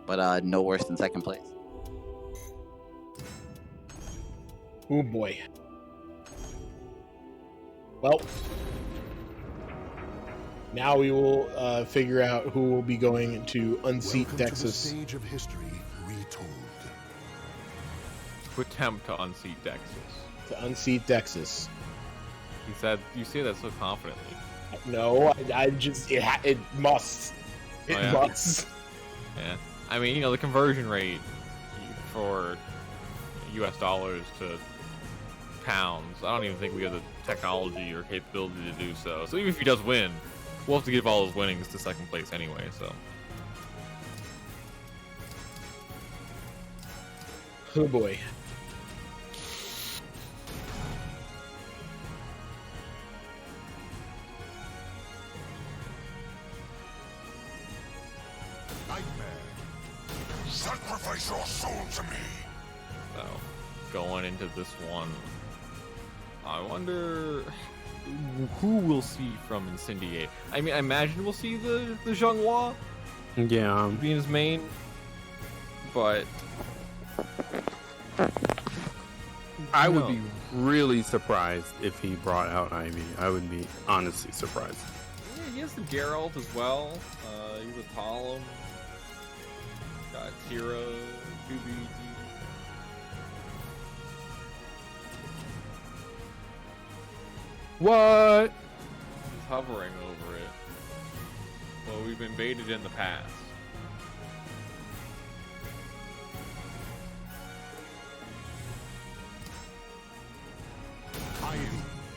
But no worse than second place. Oh boy. Well, now we will figure out who will be going to unseat Welcome to the Dexus. stage of history retold. To attempt to unseat Dexus. To unseat Dexus. He said, "You say that so confidently." No, I just it must. It Oh, yeah? must. Yeah, I mean, the conversion rate for U.S. dollars to pounds. I don't even think we have the technology or capability to do so. So even if he does win, we'll have to give all his winnings to second place anyway. So. Oh boy. Sacrifice your soul to me. So, going into this one, I wonder who we'll see from Incendiate. I mean, I imagine we'll see the Zhonghua Yeah. being his main, but I would No. be really surprised if he brought out Ivy. I would be honestly surprised. yeah, he has the Geralt as well. He's a Talum. Got Tira, 2B. What? He's hovering over it. Well, we've been baited in the past.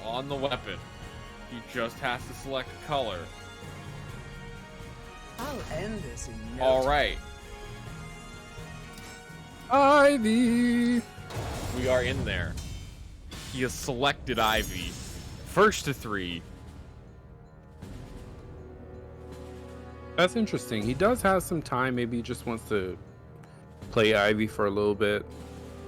On the weapon. He just has to select a color. I'll end this in no All time. right, Ivy. we are in there. He has selected Ivy. First to 3. That's interesting. He does have some time. Maybe he just wants to play Ivy for a little bit.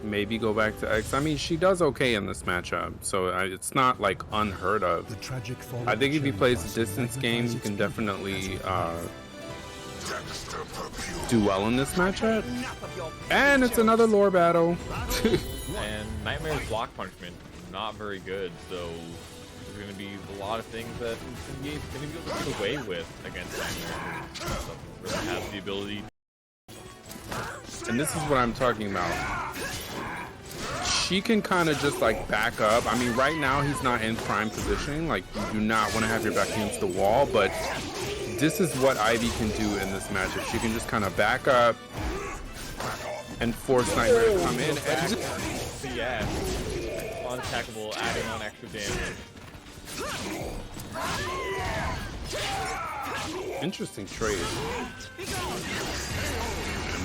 Maybe go back to X. I mean, she does okay in this matchup, so it's not like unheard of. The tragic fall I of think if he Cherry plays a Blossom distance game, he magnifies can its definitely beauty as it do well in this matchup. And it's another lore battle. And Nightmare's block punishment, not very good, so there's going to be a lot of things that Incendiate's going to be able to get away with against Nightmare. So really has the ability. And this is what I'm talking about. She can kind of just like back up. I mean, right now he's not in prime positioning. Like, you do not want to have your back against the wall, but this is what Ivy can do in this matchup. She can just kind of back up and force Nightmare to come in. And just... Yeah, unattackable, adding on extra damage. Interesting trade.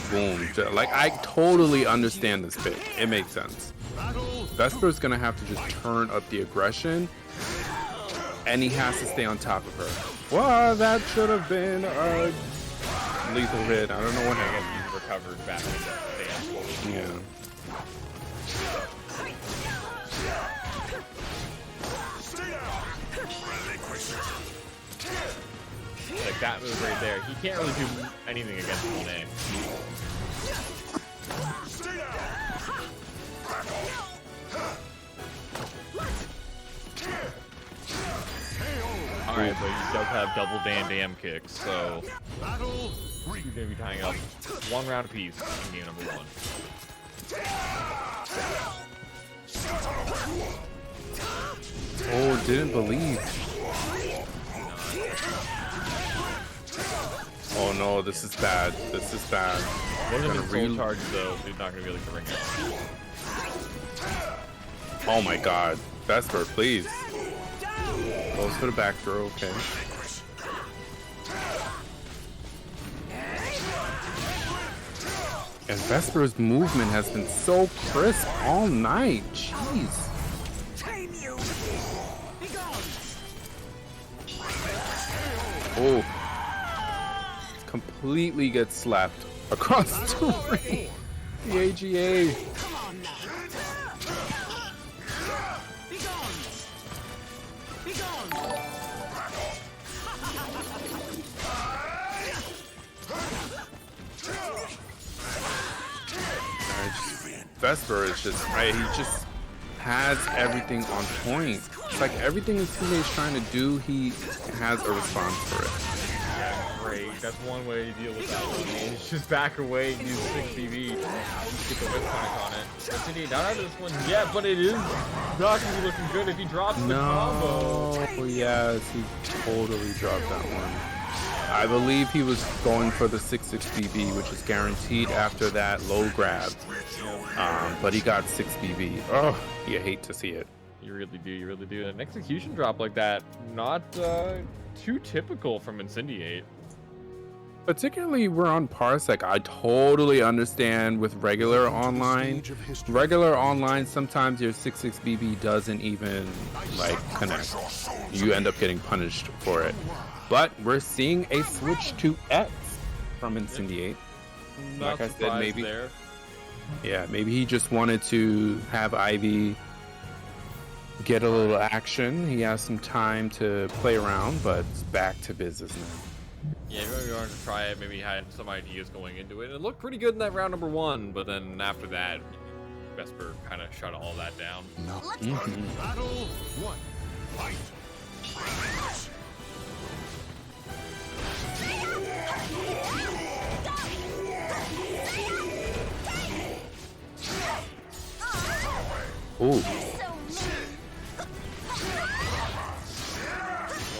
Boom. Like, I totally understand this pick. It makes sense. Vesper's gonna have to just turn up the aggression, and he has to stay on top of her. Well, that should have been a lethal hit. I don't know what happened. He's recovered back in the Yeah. Like that move right there. He can't really do anything against 1A. Alright, but he does have double damn kicks, so he's gonna be tying up 1 round apiece in game number 1. Oh, didn't believe. Oh no, this is bad. This is bad. Wasn't his full charge though, so he's not gonna be able to ring it. Oh my god. Vesper, please. Goes for the back throw, okay. And Vesper's movement has been so crisp all night. Jeez. Oh. Completely gets slapped across the ring. The AGA. Vesper is just right. He just has everything on point. It's like everything his teammate's trying to do, he has a response for it. Yeah, great. That's one way to deal with that one. It's just back away and use 6 BB. Get the whip punish on it. Incendiate not out of this one yet, but it is not going to be looking good if he drops the combo. No, yes, he totally dropped that one. I believe he was going for the 6-6 BB, which is guaranteed after that low grab. But he got 6 BB. Oh, you hate to see it. You really do, you really do. An execution drop like that, not too typical from Incendiate. Particularly, we're on Parsec. I totally understand with regular online. Regular online, sometimes your 6-6 BB doesn't even like connect. You end up getting punished for it. But we're seeing a switch to X from Incendiate. Not like I said, maybe there. Yeah, maybe he just wanted to have Ivy get a little action. He has some time to play around, but it's back to business now. Yeah, maybe we wanted to try it. Maybe he had some ideas going into it. And it looked pretty good in that round number 1, but then after that, Vesper kind of shut all that down. No. Battle 1. Fight. Ooh.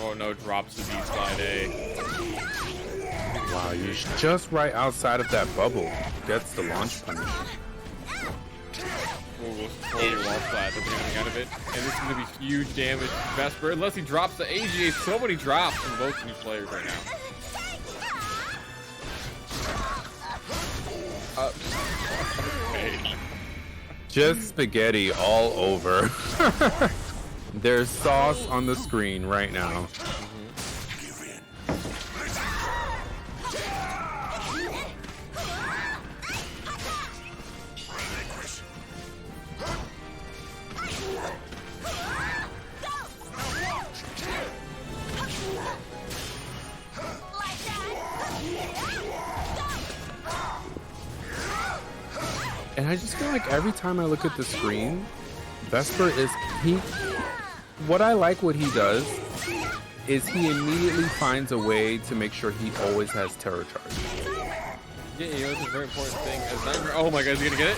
Oh no, drops the D-slide A. Wow, you're just right outside of that bubble. Gets the launch punish. Totally launch slide, that's coming out of it. And this is going to be huge damage to Vesper, unless he drops the AGA. So many drops from both new players right now. Okay. Just spaghetti all over. There's sauce on the screen right now. And I just feel like every time I look at the screen, Vesper is what I like what he does is he immediately finds a way to make sure he always has Terror Charge. Yeah, you know, it's a very important thing. Oh my god, is he gonna get it?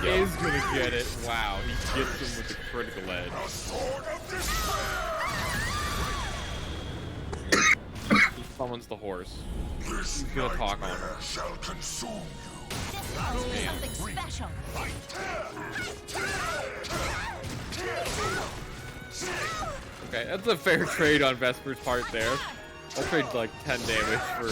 Yep. Is gonna get it. Wow, he gets him with the critical edge. He summons the horse. He's gonna talk on her. Something special. Okay, that's a fair trade on Vesper's part there. I'll trade like 10 damage for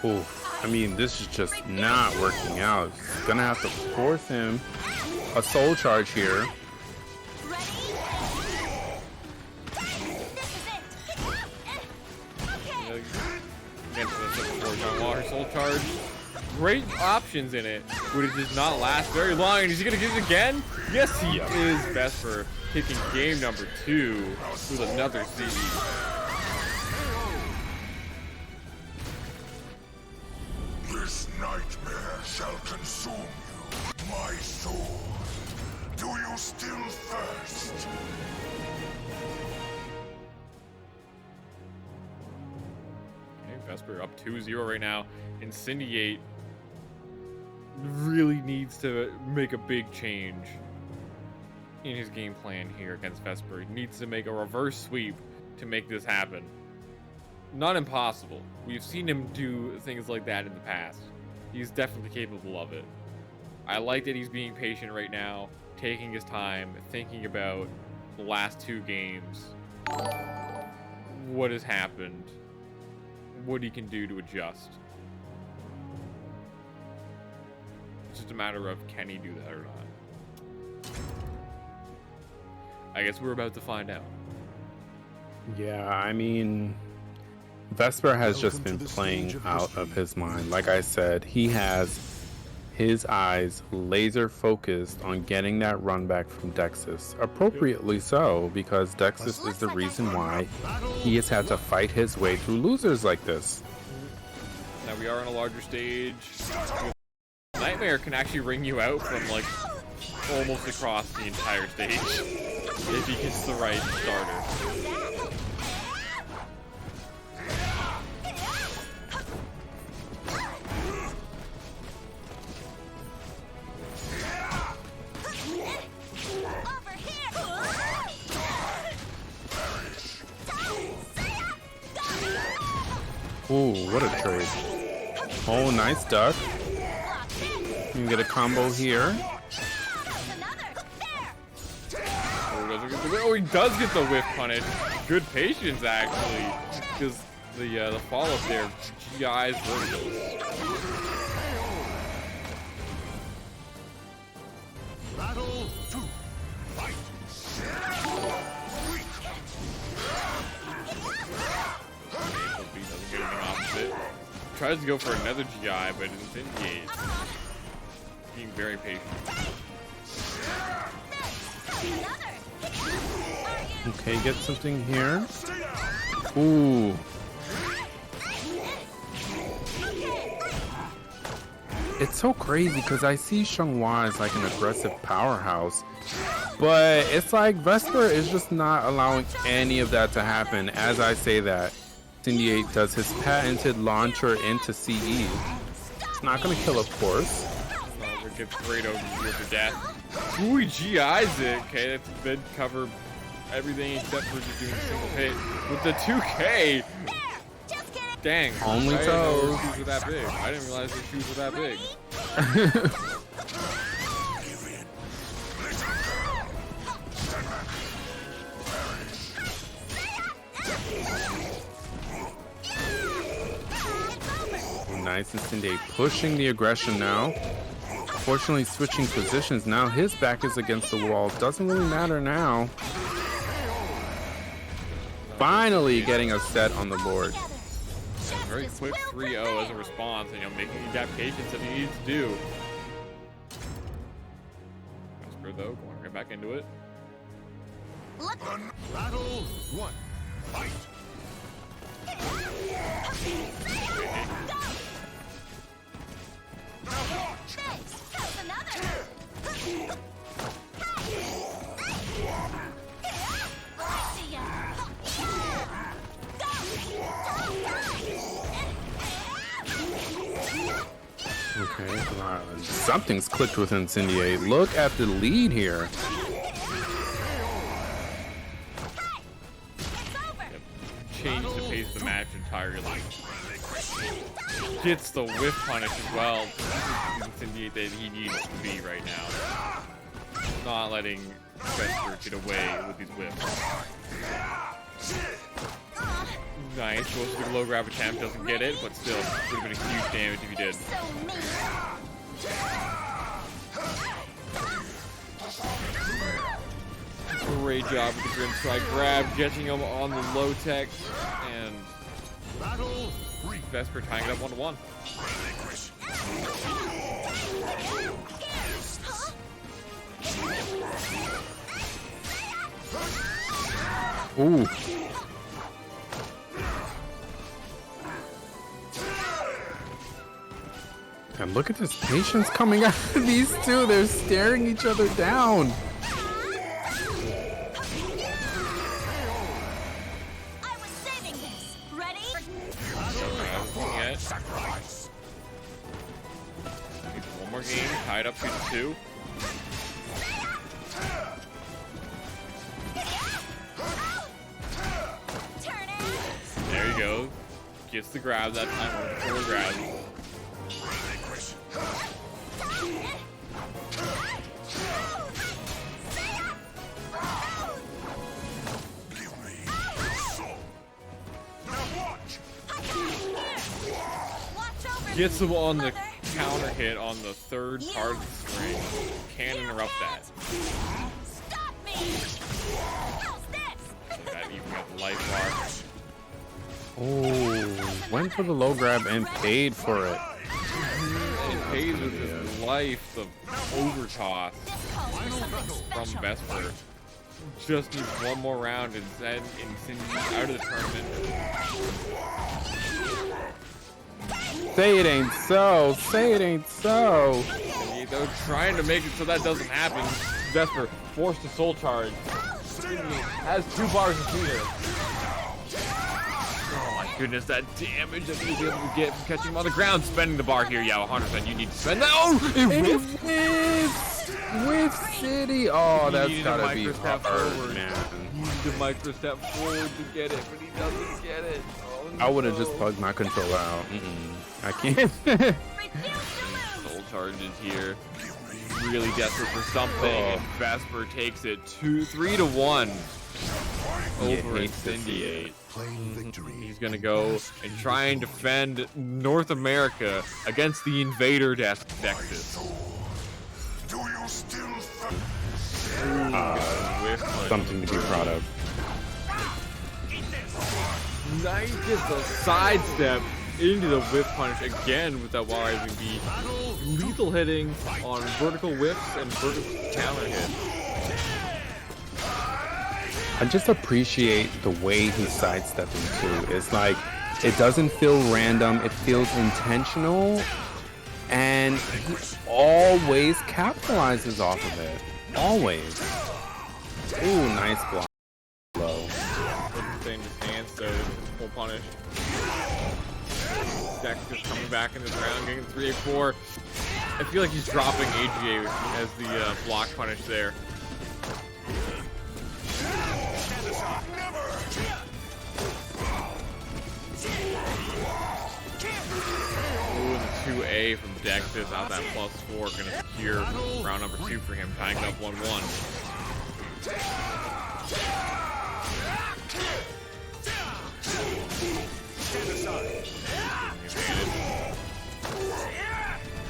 40. Ooh, I mean, this is just not working out. He's gonna have to force him a soul charge here. Soul charge, great options in it, but it does not last very long. And is he gonna get it again? Yes, he is. Vesper taking game number 2 with another CD. This nightmare shall consume you, my soul. Do you still thirst? Vesper up 2-0 right now. Incendiate really needs to make a big change in his game plan here against Vesper. He needs to make a reverse sweep to make this happen. Not impossible. We've seen him do things like that in the past. He's definitely capable of it. I like that he's being patient right now, taking his time, thinking about the last 2 games. What has happened? What he can do to adjust. It's just a matter of can he do that or not. I guess we're about to find out. Yeah, I mean, Vesper has just been playing out of his mind. Like I said, he has his eyes laser focused on getting that run back from Dexus. Appropriately so, because Dexus is the reason why he has had to fight his way through losers like this. Now we are on a larger stage. Nightmare can actually ring you out from like almost across the entire stage if he gets the right starter. Ooh, what a trade. Oh, nice duck. You can get a combo here. Oh, he does get the whiff punish. Good patience, actually. Because the follow-up there, GI's verticals. Battle 2. Fight. Doesn't get anything off of it. Tries to go for another GI, but Incendiate. Being very patient. Okay, get something here. Ooh. It's so crazy because I see Xianghua as like an aggressive powerhouse, but it's like Vesper is just not allowing any of that to happen. As I say that, Incendiate does his patented launcher into CE. It's not going to kill, of course. Oh, it gets great over here for death. Ooh, he GIs it. Okay, that's mid cover everything except for just doing a single hit with the 2K. Dang. Only toes. Her shoes were that big. I didn't realize her shoes were that big. Nice, Incendiate pushing the aggression now. Fortunately, switching positions now. His back is against the wall. Doesn't really matter now. Finally getting a set on the board. Very quick 3-0 as a response, and making that patience that he needs to do. Vesper though, going right back into it. Battle 1. Fight. Okay, something's clicked with Incendiate. Look at the lead here. Changed the pace of the match entirely. Gets the whiff punish as well. Incendiate that he needs to be right now. Not letting Vesper get away with these whiffs. Nice, goes for the low grab attempt, doesn't get it, but still would have been a huge damage if he did. Great job with the Grim Strike grab, getting him on the low tech, and Vesper tying it up 1-1. Ooh. And look at this patience coming out of these two. They're staring each other down. I was saving this. Ready? One more game, tied up 2-2. There you go. Gets the grab that time. Full grab. Gets him on the counter hit on the third part of the string. Can't interrupt that. Stop me! How's this? That even got the life bar. Oh, went for the low grab and paid for it. And pays with his life the overtoss from Vesper. Just needs one more round and send Incendiate out of the tournament. Say it ain't so. Say it ain't so. They're trying to make it so that doesn't happen. Vesper forced to soul charge. Has 2 bars of meter. Oh my goodness, that damage that he was able to get from catching him on the ground. Spending the bar here, yeah, 100%. You need to spend that. Oh, it whiffed. With City. Oh, that's gotta be step hard, forward. man. He needed a micro step forward to get it, but he doesn't get it. Oh, no. I would have just plugged my controller out. I can't. Soul charges here. Really desperate for something, and Vesper takes it 3-1 over Incendiate. He's gonna go and try and defend North America against the Invader Dexus. Do you still Something to be proud of. Nice, gets a sidestep into the whip punish again with that wall rising beat. Lethal hitting on vertical whips and vertical counter hits. I just appreciate the way he's sidestepping too. It's like, it doesn't feel random, it feels intentional, and he always capitalizes off of it. Always. Ooh, nice block. Low. Staying his hands, so full punish. Dex just coming back in this round, getting 3-4. I feel like he's dropping AGA as the block punish there. Ooh, and the 2A from Dexus out that +4, gonna secure round number 2 for him, tying it up 1-1.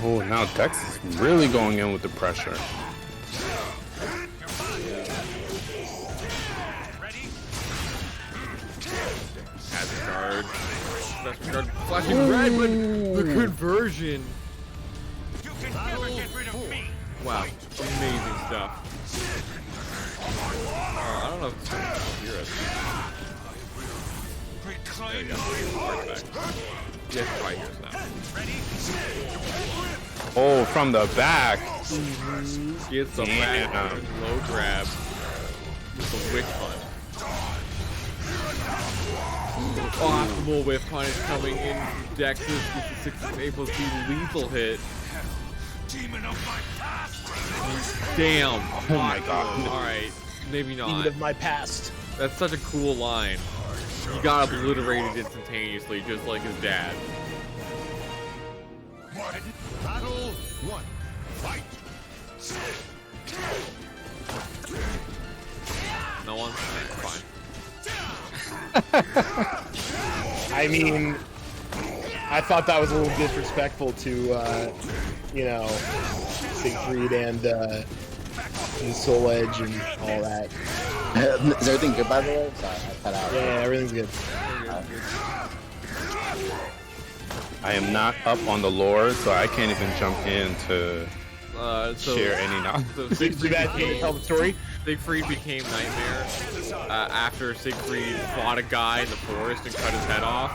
Oh, now Dex is really going in with the pressure. Hazard guard. Vesper guard flashing red, but the conversion. Wow, amazing stuff. I don't know if it's going to hear us. There you go. Yes, right here now. Oh, from the back. Gets the back low grab with the wick punch. Optimal whiff punish coming in. Dexus with the 6A plus B lethal hit. Damn. Oh my god. Alright, maybe Demon not. of my past. That's such a cool line. He got obliterated instantaneously, just like his dad. Battle 1. Fight. No one? Fine. I mean, I thought that was a little disrespectful to, you know, Siegfried and Soul Edge and all that. Is everything good, by the way? Sorry, I cut out. Yeah, everything's good. I am not up on the lore, so I can't even jump in to So share any knowledge. So Do Siegfried that, can you tell the story? Siegfried became Nightmare after Siegfried fought a guy in the forest and cut his head off.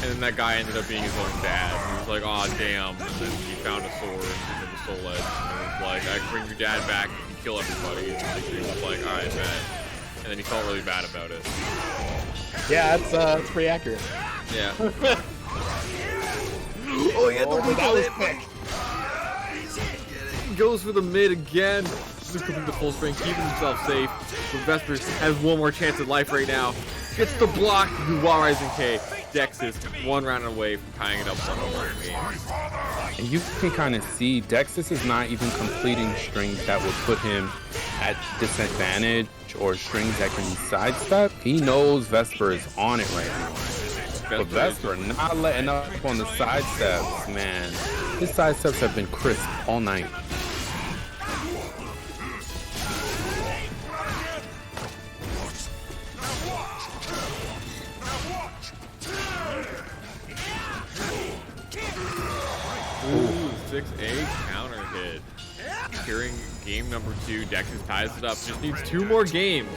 And then that guy ended up being his own dad. He was like, aw, damn. And then he found a sword and the Soul Edge. And it was like, I can bring your dad back and kill everybody. And Siegfried was like, alright, bet. And then he felt really bad about it. Yeah, that's pretty accurate. Yeah. Oh, yeah, Oh, that was quick. Goes for the mid again. Just complete the full string, keeping himself safe. But Vesper has one more chance at life right now. Gets the block through Wall Rising K. Dexus one round away from tying it up 1-1 game. And you can kind of see Dexus is not even completing strings that would put him at disadvantage or strings that can be sidestepped. He knows Vesper is on it right now. But Vesper not letting up on the sidesteps, man. His sidesteps have been crisp all night. Ooh, 6A counter hit. Securing game number 2. Dexus ties it up. Just needs 2 more games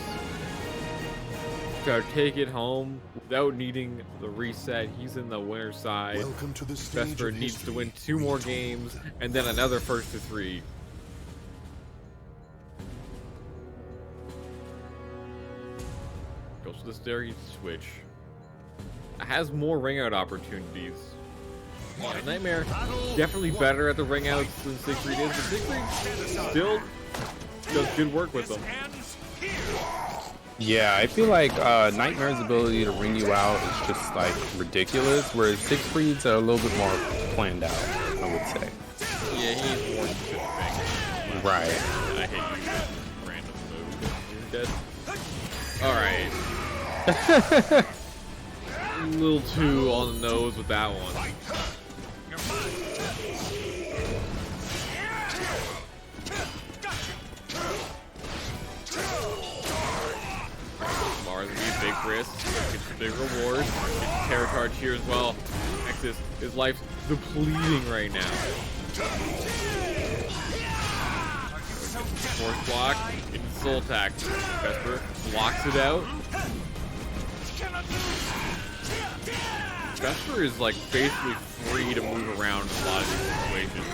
to take it home without needing the reset. He's in the winner's side. Welcome to the stage Vesper of needs to history. win 2 more games and then another first to 3. Goes to the Starry Switch. Has more ring out opportunities. Nightmare definitely better at the ring outs than Siegfried is, but Siegfried still does good work with them. Yeah, I feel like Nightmare's ability to ring you out is just like ridiculous, whereas Siegfried's are a little bit more planned out, I would say. Yeah, he needs more than just things. Right. I hate using that random move. He's dead. Alright. A little too on the nose with that one. Mars will be a big risk, gets a big reward, gets a terror charge here as well. Nexus, his life's depleting right now. Force block, into soul attack. Vesper blocks it out. Vesper is like basically free to move around in a lot of these situations.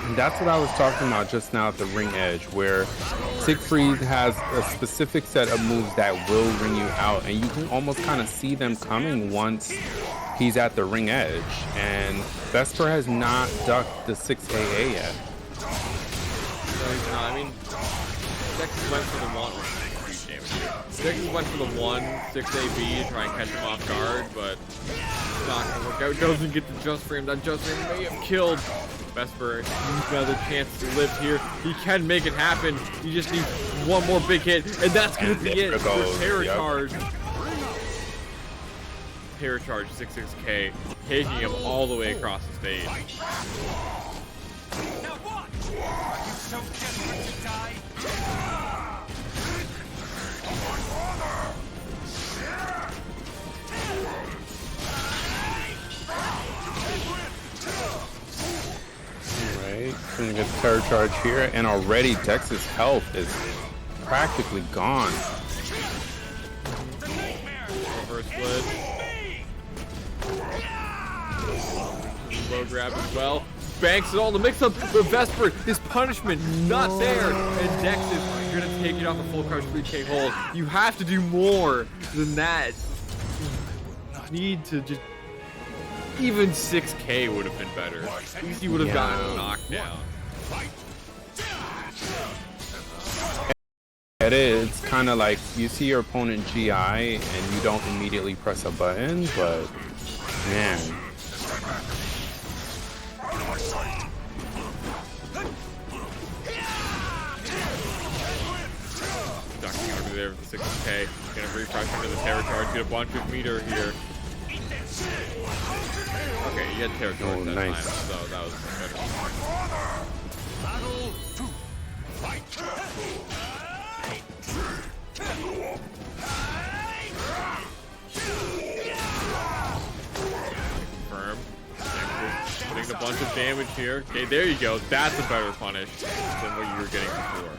And that's what I was talking about just now at the ring edge, where Siegfried has a specific set of moves that will ring you out, and you can almost kind of see them coming once he's at the ring edge. And Vesper has not ducked the 6AA yet. No, he's not. I mean, Dexus went for the one. Dexus went for the 6AB to try and catch him off guard, but it's not gonna work out. Doesn't get the just frame. That just frame may have killed Vesper. Another chance to live here. He can make it happen. He just needs one more big hit, and that's gonna be it for Terror Charge. Terror Charge 66K, taking him all the way across the stage. Right, gonna get the terror charge here, and already Dex's health is practically gone. Reverse split. Low grab as well. Banks it all to mix up the Vesper. His punishment not there. And Dex is gonna take it off the full crush 3K hold. You have to do more than that need to just even 6K would have been better. At least he would have gotten a knockdown. It is. It's kind of like you see your opponent GI and you don't immediately press a button, but man. Ducking over there with the 6K. Gonna refresh into the terror charge, get a bunch of meter here. Okay, you had terror charge that nice. time, so that was better. Battle 2. Fight. Confirm. Putting a bunch of damage here. Okay, there you go. That's a better punish than what you were getting before.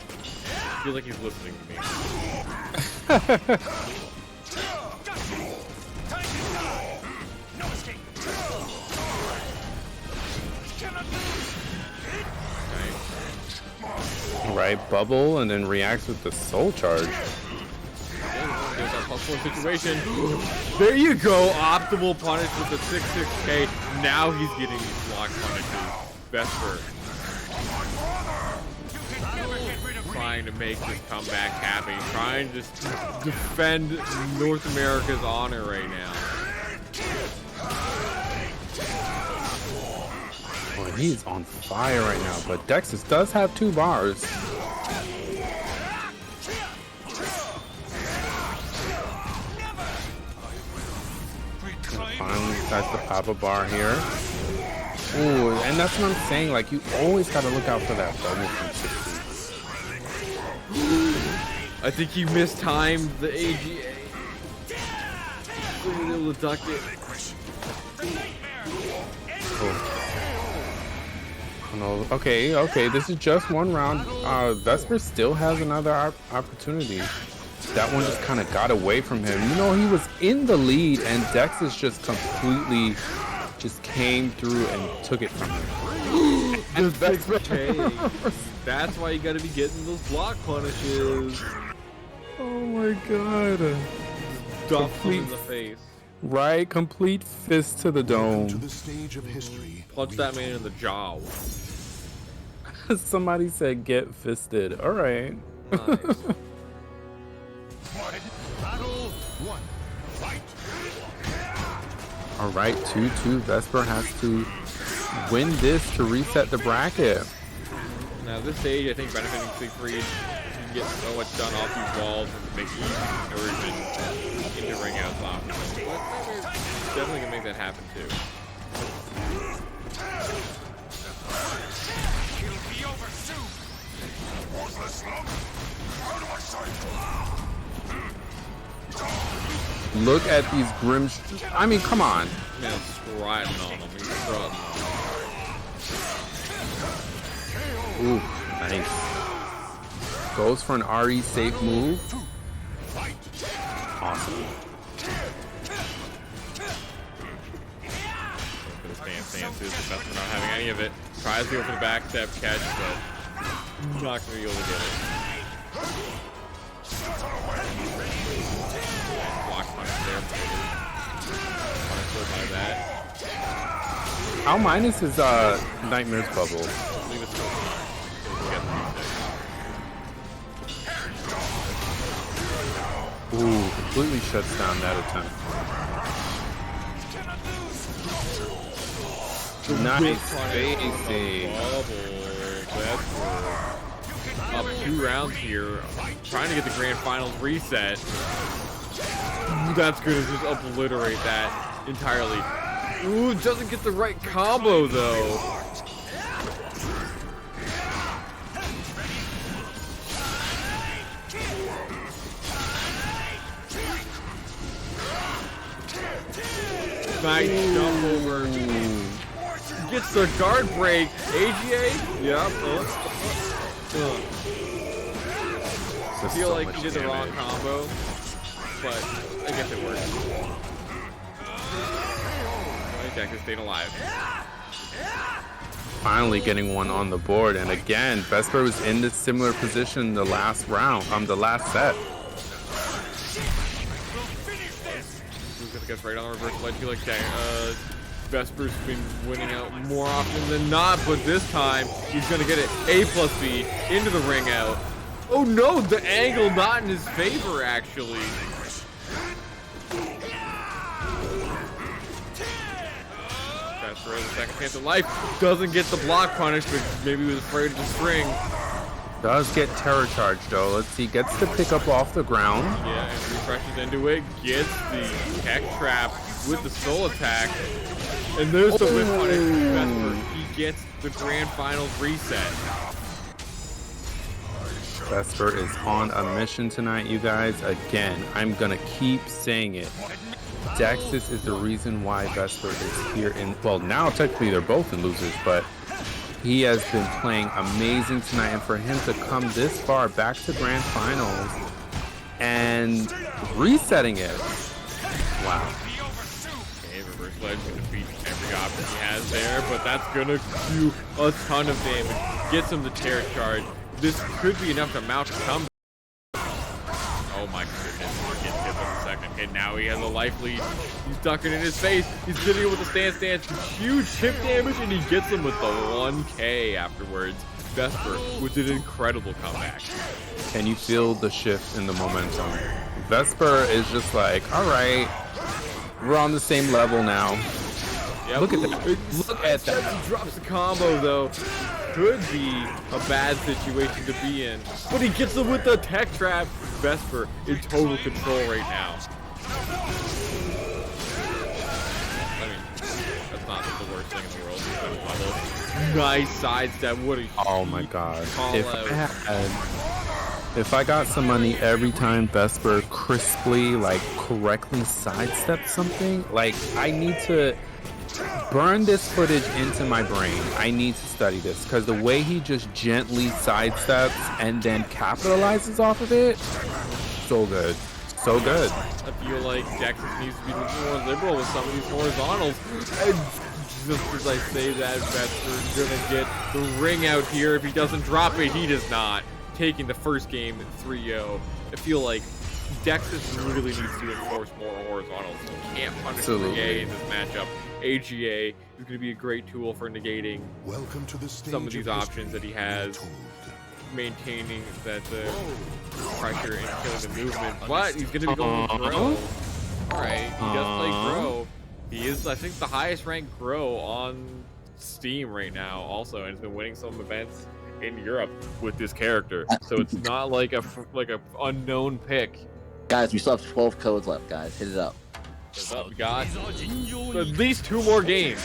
I feel like he's listening to me. Right, bubble and then reacts with the soul charge. There's that +4 situation. There you go. Optimal punish with the 6-6K. Now he's getting these block punishes. Vesper trying to make this comeback happen. Trying to just defend North America's honor right now. Boy, he's on fire right now, but Dexus does have 2 bars. Finally decides to pop a bar here. Ooh, and that's what I'm saying, like you always gotta look out for that bubble from 60. I think he mistimed the AGA. Couldn't able to duck it. No, okay, this is just 1 round. Vesper still has another opportunity. That one just kind of got away from him. You know, he was in the lead and Dexus just completely just came through and took it from him. That's why you gotta be getting those block punishes. Oh my god. Dump him in the face. Right, complete fist to the dome. To the stage of history. Punch that man in the jaw. Somebody said get fisted. All right. Nice. Battle 1. Fight. All right, 2-2. Vesper has to win this to reset the bracket. Now this stage, I think benefiting Siegfried, you can get so much done off these walls and make easy conversion into ring outs off. Definitely gonna make that happen too. It'll be over soon. Look at these grim. I mean, come on. Man, striding on him. He's strutting. Ooh, nice. Goes for an RE safe move. Awesome. For the stances, the best for not having any of it. Tries to go for the backstep catch, but not gonna be able to get it. Block punch there. Punish by that. How minus his Nightmare's bubble? Leave it still. Ooh, completely shuts down that attempt. Nice spacing. Up 2 rounds here, trying to get the grand finals reset. That's gonna just obliterate that entirely. Ooh, doesn't get the right combo though. Nice jump over. Gets the guard break. AGA? Yep. I feel like he did the wrong combo, but I guess it worked. Dexus stayed alive. Finally getting one on the board, and again, Vesper was in this similar position the last round, the last set. Who's gonna gets right on the reverse ledge. I feel like Vesper's been winning out more often than not, but this time he's gonna get it A plus B into the ring out. Oh no, the angle not in his favor actually. Vesper has a second chance at life. Doesn't get the block punish, but maybe he was afraid of the string. Does get terror charge though. Let's see, gets the pick up off the ground. Yeah, and refreshes into it. Gets the tech trap with the soul attack. And there's the whip punish from Vesper. He gets the grand finals reset. Vesper is on a mission tonight, you guys. Again, I'm gonna keep saying it. Dexus is the reason why Vesper is here in, well, now technically they're both in losers, but he has been playing amazing tonight, and for him to come this far back to grand finals and resetting it. Wow. Okay, reverse ledge can defeat every option he has there, but that's gonna do a ton of damage. Gets him the terror charge. This could be enough to mount a comeback. Oh my goodness, he gets hit in a second. Okay, now he has a life lead. He's ducking in his face. He's getting it with the stance. Huge chip damage, and he gets him with the 1K afterwards. Vesper with an incredible comeback. Can you feel the shift in the momentum? Vesper is just like, all right, we're on the same level now. Yep. Look at that. Look at that. He drops the combo though. Could be a bad situation to be in, but he gets him with the tech trap. Vesper in total control right now. I mean, that's not the worst thing in the world. Nice sidestep. What a oh my god. Call If I got some money every time Vesper crisply, like correctly sidestepped something, like I need to burn this footage into my brain. I need to study this because the way he just gently sidesteps and then capitalizes off of it, so good. So good. I feel like Dexus needs to be more liberal with some of these horizontals. And just as I say that, Vesper's gonna get the ring out here. If he doesn't drop it, he does not. Taking the first game at 3-0. I feel like Dexus really needs to enforce more horizontals. He can't punish AGA in this matchup. AGA is going to be a great tool for negating some of these options that he has, maintaining that the pressure and killing the movement. But he's going to be going with Grow. Alright, he does play Grow. He is, I think, the highest ranked Grow on Steam right now also, and has been winning some events in Europe with this character. So it's not like a unknown pick. Guys, we still have 12 codes left, guys. Hit it up. We got at least 2 more games.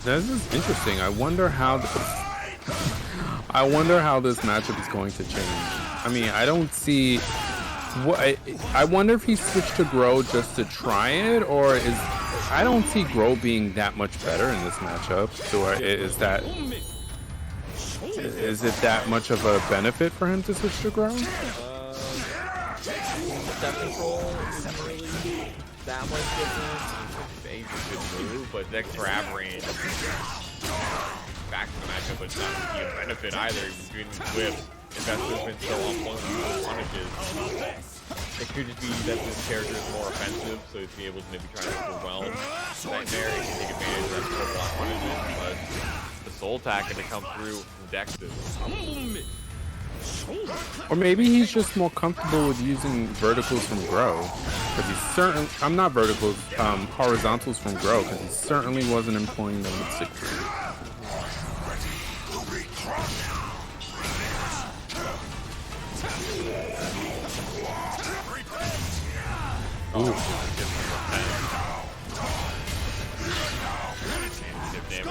This is interesting. I wonder how this matchup is going to change. I mean, I don't see what I wonder if he switched to Grow just to try it, or I don't see Grow being that much better in this matchup. So is it that much of a benefit for him to switch to Grow? Step control isn't really that much different. It's a good move, but that grab range back to the matchup, but it's not going to be a benefit either. He's doing these whips. Vesper's been so on point with those punishes. It could just be that this character is more offensive, so he'd be able to maybe try to overwhelm Nightmare and take advantage of that full block punishment, but the soul attack going to come through from Dexus. Or maybe he's just more comfortable with using verticals from Grow. Because he's certain, I'm not verticals, horizontals from Grow, because he certainly wasn't employing them with Siegfried. Ooh.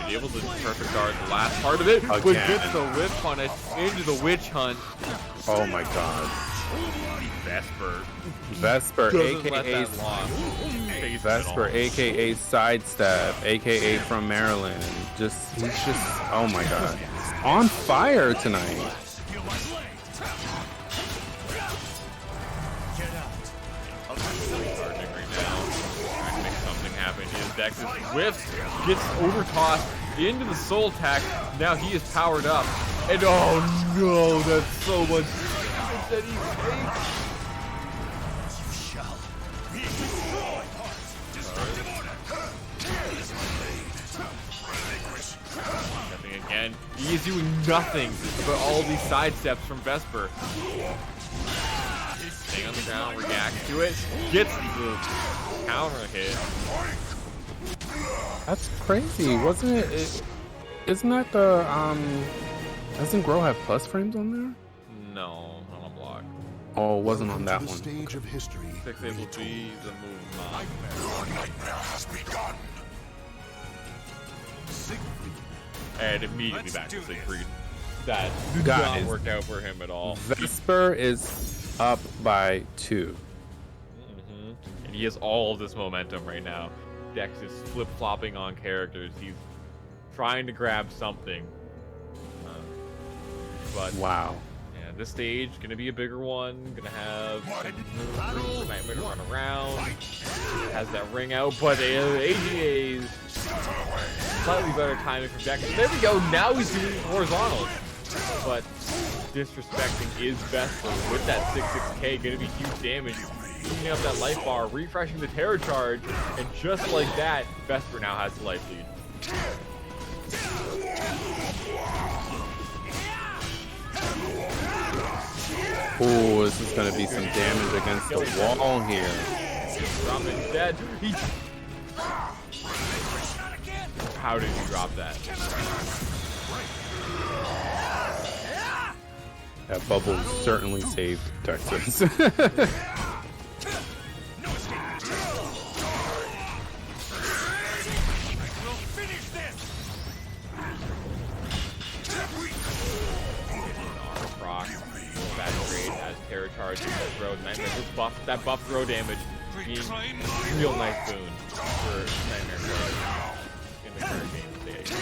Able to perfect guard the last part of it, but gets the whip punish into the witch hunt. Oh my god. Vesper, aka Sidestep, aka from Maryland. He's just, oh my god. On fire tonight. Dexus whiffs, gets overtossed into the soul attack. Now he is powered up. And oh no, that's so much damage that he takes. Nothing again. He is doing nothing but all these side steps from Vesper. Staying on the ground, reacts to it, gets the counter hit. That's crazy, wasn't it? Isn't that the doesn't Grow have plus frames on there? No, not on block. Oh, it wasn't on that the one. stage of history. 6 able to be the move not. Your nightmare has begun. And immediately back to Siegfried. That did Guys, not work out for him at all. Vesper is up by 2. And he has all of this momentum right now. Dex is flip-flopping on characters. He's trying to grab something. But Wow. yeah, this stage gonna be a bigger one. Gonna have Nightmare to run around. Has that ring out, but AGA's slightly better timing from Dex. There we go. Now he's doing horizontals, but disrespecting is Vesper with that 6-6K. Gonna be huge damage. Cleaning up that life bar, refreshing the terror charge, and just like that, Vesper now has the life lead. Oh, this is gonna be some damage against the wall here. Dropping dead. How did you drop that? That bubble certainly saved Dexus. As terror charge, that throw Nightmare. This buff, that buff throw damage being a real nice boon for Nightmare in the current game stage.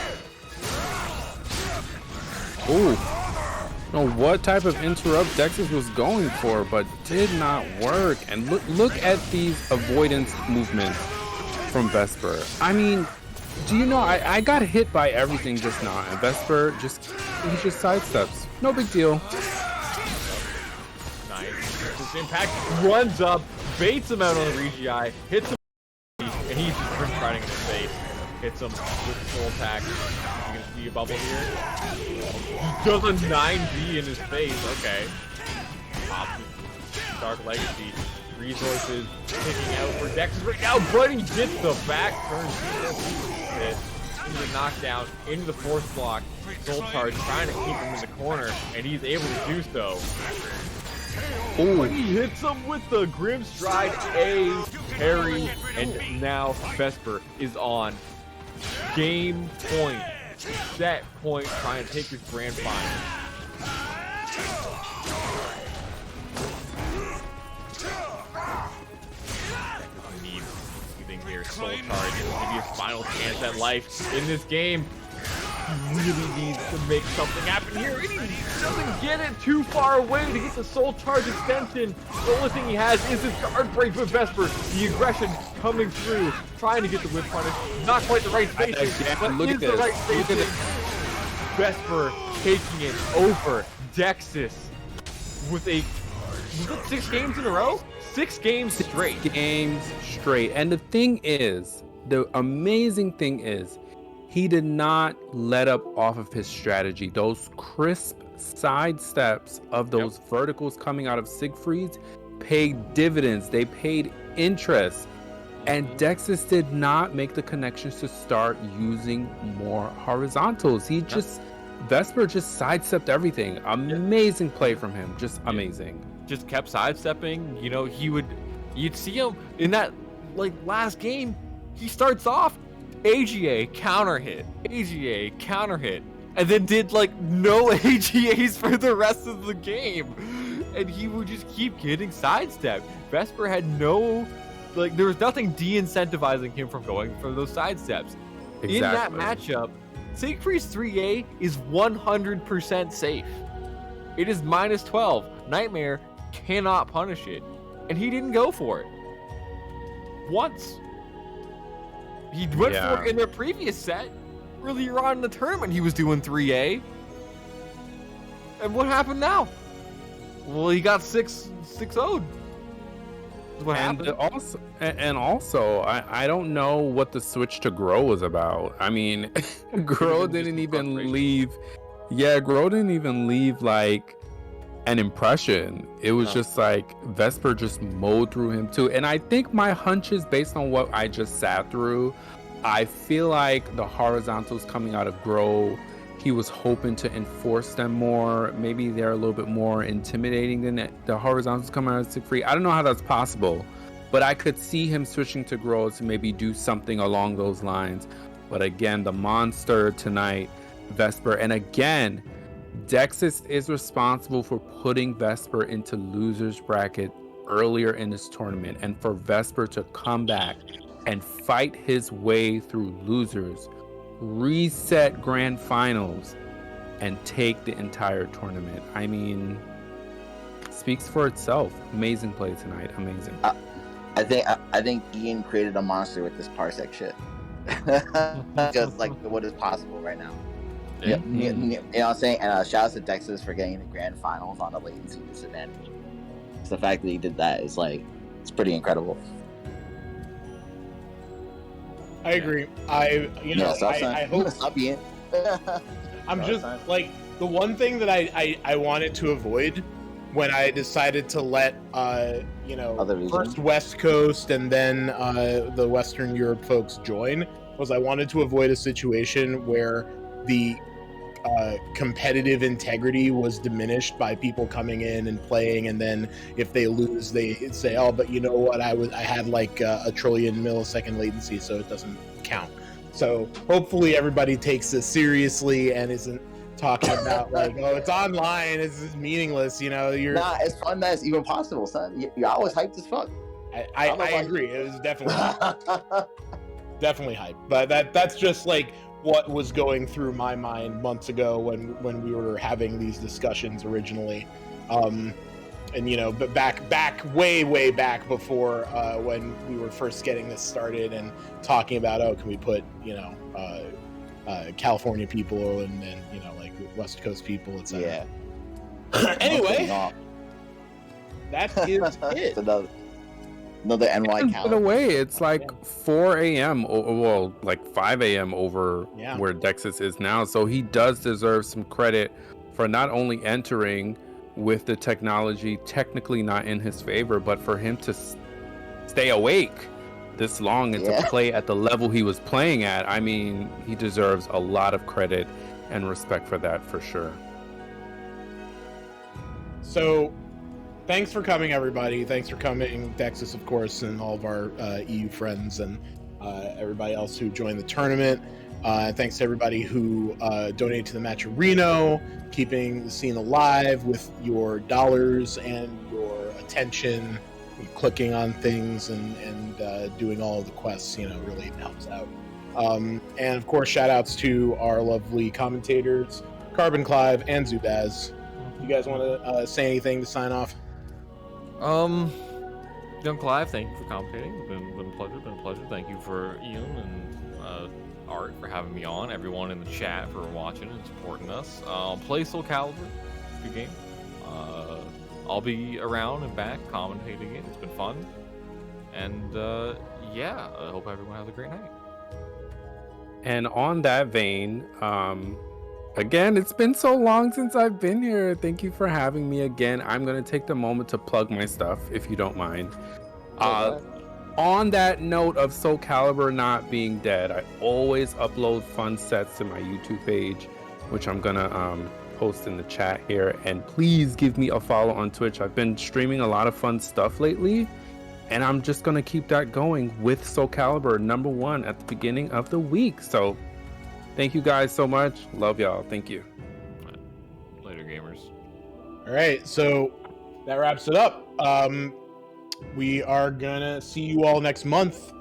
Ooh. Know what type of interrupt Dexus was going for, but did not work. And look at these avoidance movements from Vesper. I mean, do you know, I got hit by everything just now, and Vesper he just sidesteps. No big deal. Nice. Impact runs up, baits him out on the Regii, hits him, and he's just rim riding in his face. Hits him with the soul attack. You can see a bubble here. He does a 9B in his face. Okay. Pops his Dark Legacy. Resources picking out for Dexus right now, but he gets the back turn. Into the knockdown, into the force block. Soul charge trying to keep him in the corner, and he's able to do so. Ooh. He hits him with the Grim Stride A parry, and now Vesper is on game point, set point, trying to take his grand final. Needs anything here. Soul charge, maybe his final chance at life in this game. He really needs to make something happen here, and he doesn't get it too far away to get the soul charge extension. The only thing he has is his guard break with Vesper. The aggression coming through, trying to get the whip punish. Not quite the right spacing, but look is at the this. right spacing. Vesper taking it over Dexus with a, was it 6 games in a row? 6 games straight. 6 games straight. And the thing is, the amazing thing is, he did not let up off of his strategy. Those crisp side steps of those verticals coming out of Siegfried's paid dividends. They paid interest. And Dexus did not make the connections to start using more horizontals. He just, Vesper just sidestepped everything. Amazing play from him. Just amazing. Just kept sidestepping. You know, you'd see him in that, like, last game. He starts off AGA, counter hit, AGA, counter hit, and then did like no AGAs for the rest of the game. And he would just keep getting sidestepped. Vesper had no, like, there was nothing de-incentivizing him from going for those sidesteps. Exactly. In that matchup, Siegfried's 3A is 100% safe. It is -12. Nightmare cannot punish it. And he didn't go for it. Once. He went for it in their previous set. Earlier on in the tournament, he was doing 3A. And what happened now? Well, he got 6-0'd. What happened? Also, I don't know what the switch to Grow was about. I mean, Grow didn't even leave. Yeah, Grow didn't even leave like an impression. It was just like Vesper just mowed through him too. And I think my hunch is based on what I just sat through. I feel like the horizontals coming out of Grow, he was hoping to enforce them more. Maybe they're a little bit more intimidating than the horizontals coming out of Siegfried. I don't know how that's possible, but I could see him switching to Grow to maybe do something along those lines. But again, the monster tonight, Vesper. And again, Dexus is responsible for putting Vesper into losers bracket earlier in this tournament. And for Vesper to come back and fight his way through losers, reset grand finals, and take the entire tournament. I mean, speaks for itself. Amazing play tonight. Amazing. I think Ian created a monster with this parsec shit. Just like what is possible right now. Yeah. You know what I'm saying? And shout out to Dexus for getting the grand finals on a latency disadvantage. So the fact that he did that is like, it's pretty incredible. I agree. I hope. Stop being. I'm just like, the one thing that I wanted to avoid when I decided to let first West Coast and then the Western Europe folks join was I wanted to avoid a situation where the competitive integrity was diminished by people coming in and playing, and then if they lose, they say, "Oh, but you know what? I had like a trillion millisecond latency, so it doesn't count." So hopefully everybody takes this seriously and isn't talking about like, "Oh, it's online, it's meaningless." You know, nah, it's fun that it's even possible, son. You're always hyped as fuck. I agree. It was definitely hype, but that's just like what was going through my mind months ago when we were having these discussions originally, and but back way back before when we were first getting this started and talking about, oh, can we put California people and then like West Coast people, etc. Yeah. Anyway, that is it. Another NY calendar. By the way, it's like 4 a.m. Well, like 5 a.m. over where Dexus is now. So he does deserve some credit for not only entering with the technology technically not in his favor, but for him to stay awake this long and to play at the level he was playing at. I mean, he deserves a lot of credit and respect for that, for sure. So thanks for coming, everybody. Thanks for coming, Dexus, of course, and all of our EU friends and everybody else who joined the tournament. Thanks to everybody who donated to the match of Reno, keeping the scene alive with your dollars and your attention, clicking on things and doing all of the quests. Really helps out. And of course, shout outs to our lovely commentators, Carbon Clive and Zubaz. You guys want to say anything to sign off? Young Clive, thank you for commentating. It's been a pleasure. Thank you for Ian and Art for having me on. Everyone in the chat for watching and supporting us. Play Soulcalibur. Good game. I'll be around and back commentating it. It's been fun. And I hope everyone has a great night. And on that vein, again, it's been so long since I've been here. Thank you for having me again. I'm going to take the moment to plug my stuff, if you don't mind. On that note of Soulcalibur not being dead, I always upload fun sets to my YouTube page, which I'm going to post in the chat here. And please give me a follow on Twitch. I've been streaming a lot of fun stuff lately, and I'm just going to keep that going with Soulcalibur #1 at the beginning of the week. So thank you guys so much. Love y'all. Thank you. Later, gamers. All right, so that wraps it up. We are gonna see you all next month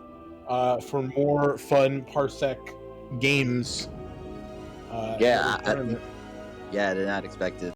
for more fun Parsec games. I did not expect it.